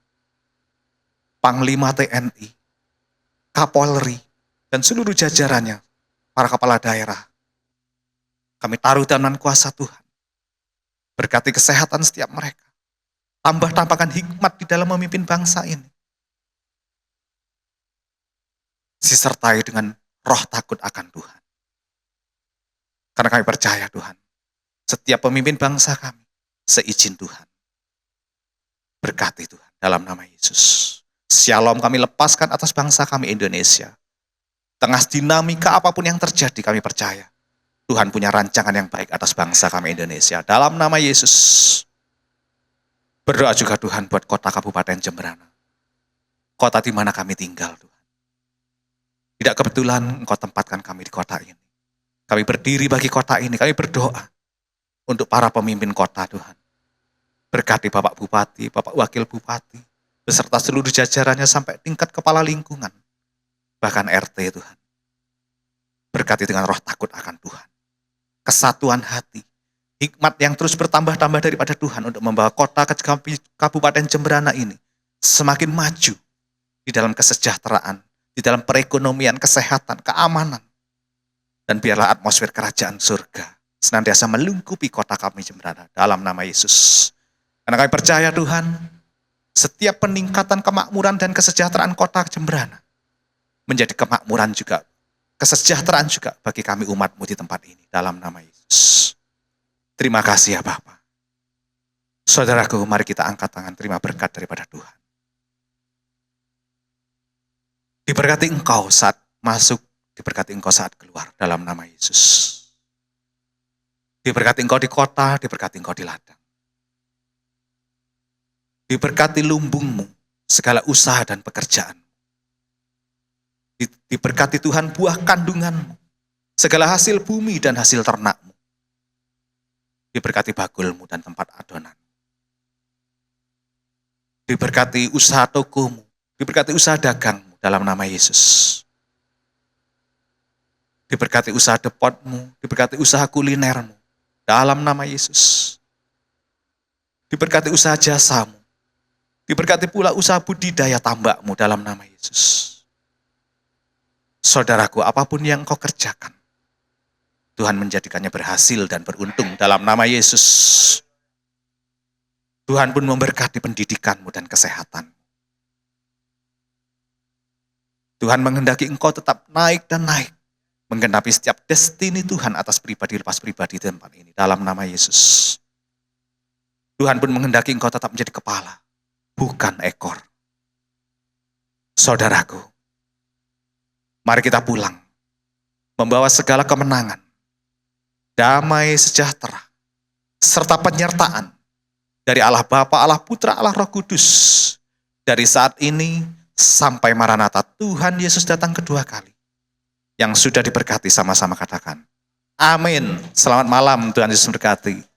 Panglima TNI, Kapolri, dan seluruh jajarannya, para kepala daerah. Kami taruh dalam kuasa Tuhan. Berkati kesehatan setiap mereka. Tambahkan hikmat di dalam memimpin bangsa ini. Disertai dengan roh takut akan Tuhan. Karena kami percaya Tuhan, setiap pemimpin bangsa kami, seizin Tuhan. Berkati Tuhan dalam nama Yesus. Shalom kami lepaskan atas bangsa kami Indonesia. Tengah dinamika apapun yang terjadi, kami percaya Tuhan punya rancangan yang baik atas bangsa kami Indonesia. Dalam nama Yesus. Berdoa juga Tuhan buat kota Kabupaten Jemberana. Kota di mana kami tinggal Tuhan. Tidak kebetulan Engkau tempatkan kami di kota ini. Kami berdiri bagi kota ini, kami berdoa untuk para pemimpin kota Tuhan. Berkati Bapak Bupati, Bapak Wakil Bupati, beserta seluruh jajarannya sampai tingkat kepala lingkungan. Bahkan RT Tuhan. Berkati dengan roh takut akan Tuhan. Kesatuan hati. Hikmat yang terus bertambah-tambah daripada Tuhan untuk membawa kota Kabupaten Jemberana ini semakin maju di dalam kesejahteraan, di dalam perekonomian, kesehatan, keamanan. Dan biarlah atmosfer kerajaan surga senantiasa melingkupi kota kami Jemberana dalam nama Yesus. Karena kami percaya Tuhan, setiap peningkatan kemakmuran dan kesejahteraan kota Jemberana menjadi kemakmuran juga, kesejahteraan juga bagi kami umat-Mu di tempat ini dalam nama Yesus. Terima kasih ya Bapa. Saudaraku, mari kita angkat tangan terima berkat daripada Tuhan. Diberkati engkau saat masuk, diberkati engkau saat keluar dalam nama Yesus. Diberkati engkau di kota, diberkati engkau di ladang. Diberkati lumbungmu, segala usaha dan pekerjaan. Diberkati Tuhan buah kandunganmu. segala hasil bumi dan hasil ternakmu. Diberkati bagulmu dan tempat adonan. Diberkati usaha tokomu, diberkati usaha dagangmu dalam nama Yesus. Diberkati usaha depotmu, diberkati usaha kulinermu dalam nama Yesus. Diberkati usaha jasamu, diberkati pula usaha budidaya tambakmu dalam nama Yesus. Saudaraku, apapun yang kau kerjakan, Tuhan menjadikannya berhasil dan beruntung dalam nama Yesus. Tuhan pun memberkati pendidikanmu dan kesehatan. Tuhan menghendaki engkau tetap naik dan naik, menggenapi setiap destiny Tuhan atas pribadi lepas pribadi di tempat ini dalam nama Yesus. Tuhan pun menghendaki engkau tetap menjadi kepala, bukan ekor. Saudaraku, mari kita pulang, membawa segala kemenangan, damai sejahtera, serta penyertaan dari Allah Bapa, Allah Putra, Allah Roh Kudus. Dari saat ini sampai Maranatha, Tuhan Yesus datang kedua kali. Yang sudah diberkati sama-sama katakan, amin. Selamat malam, Tuhan Yesus memberkati.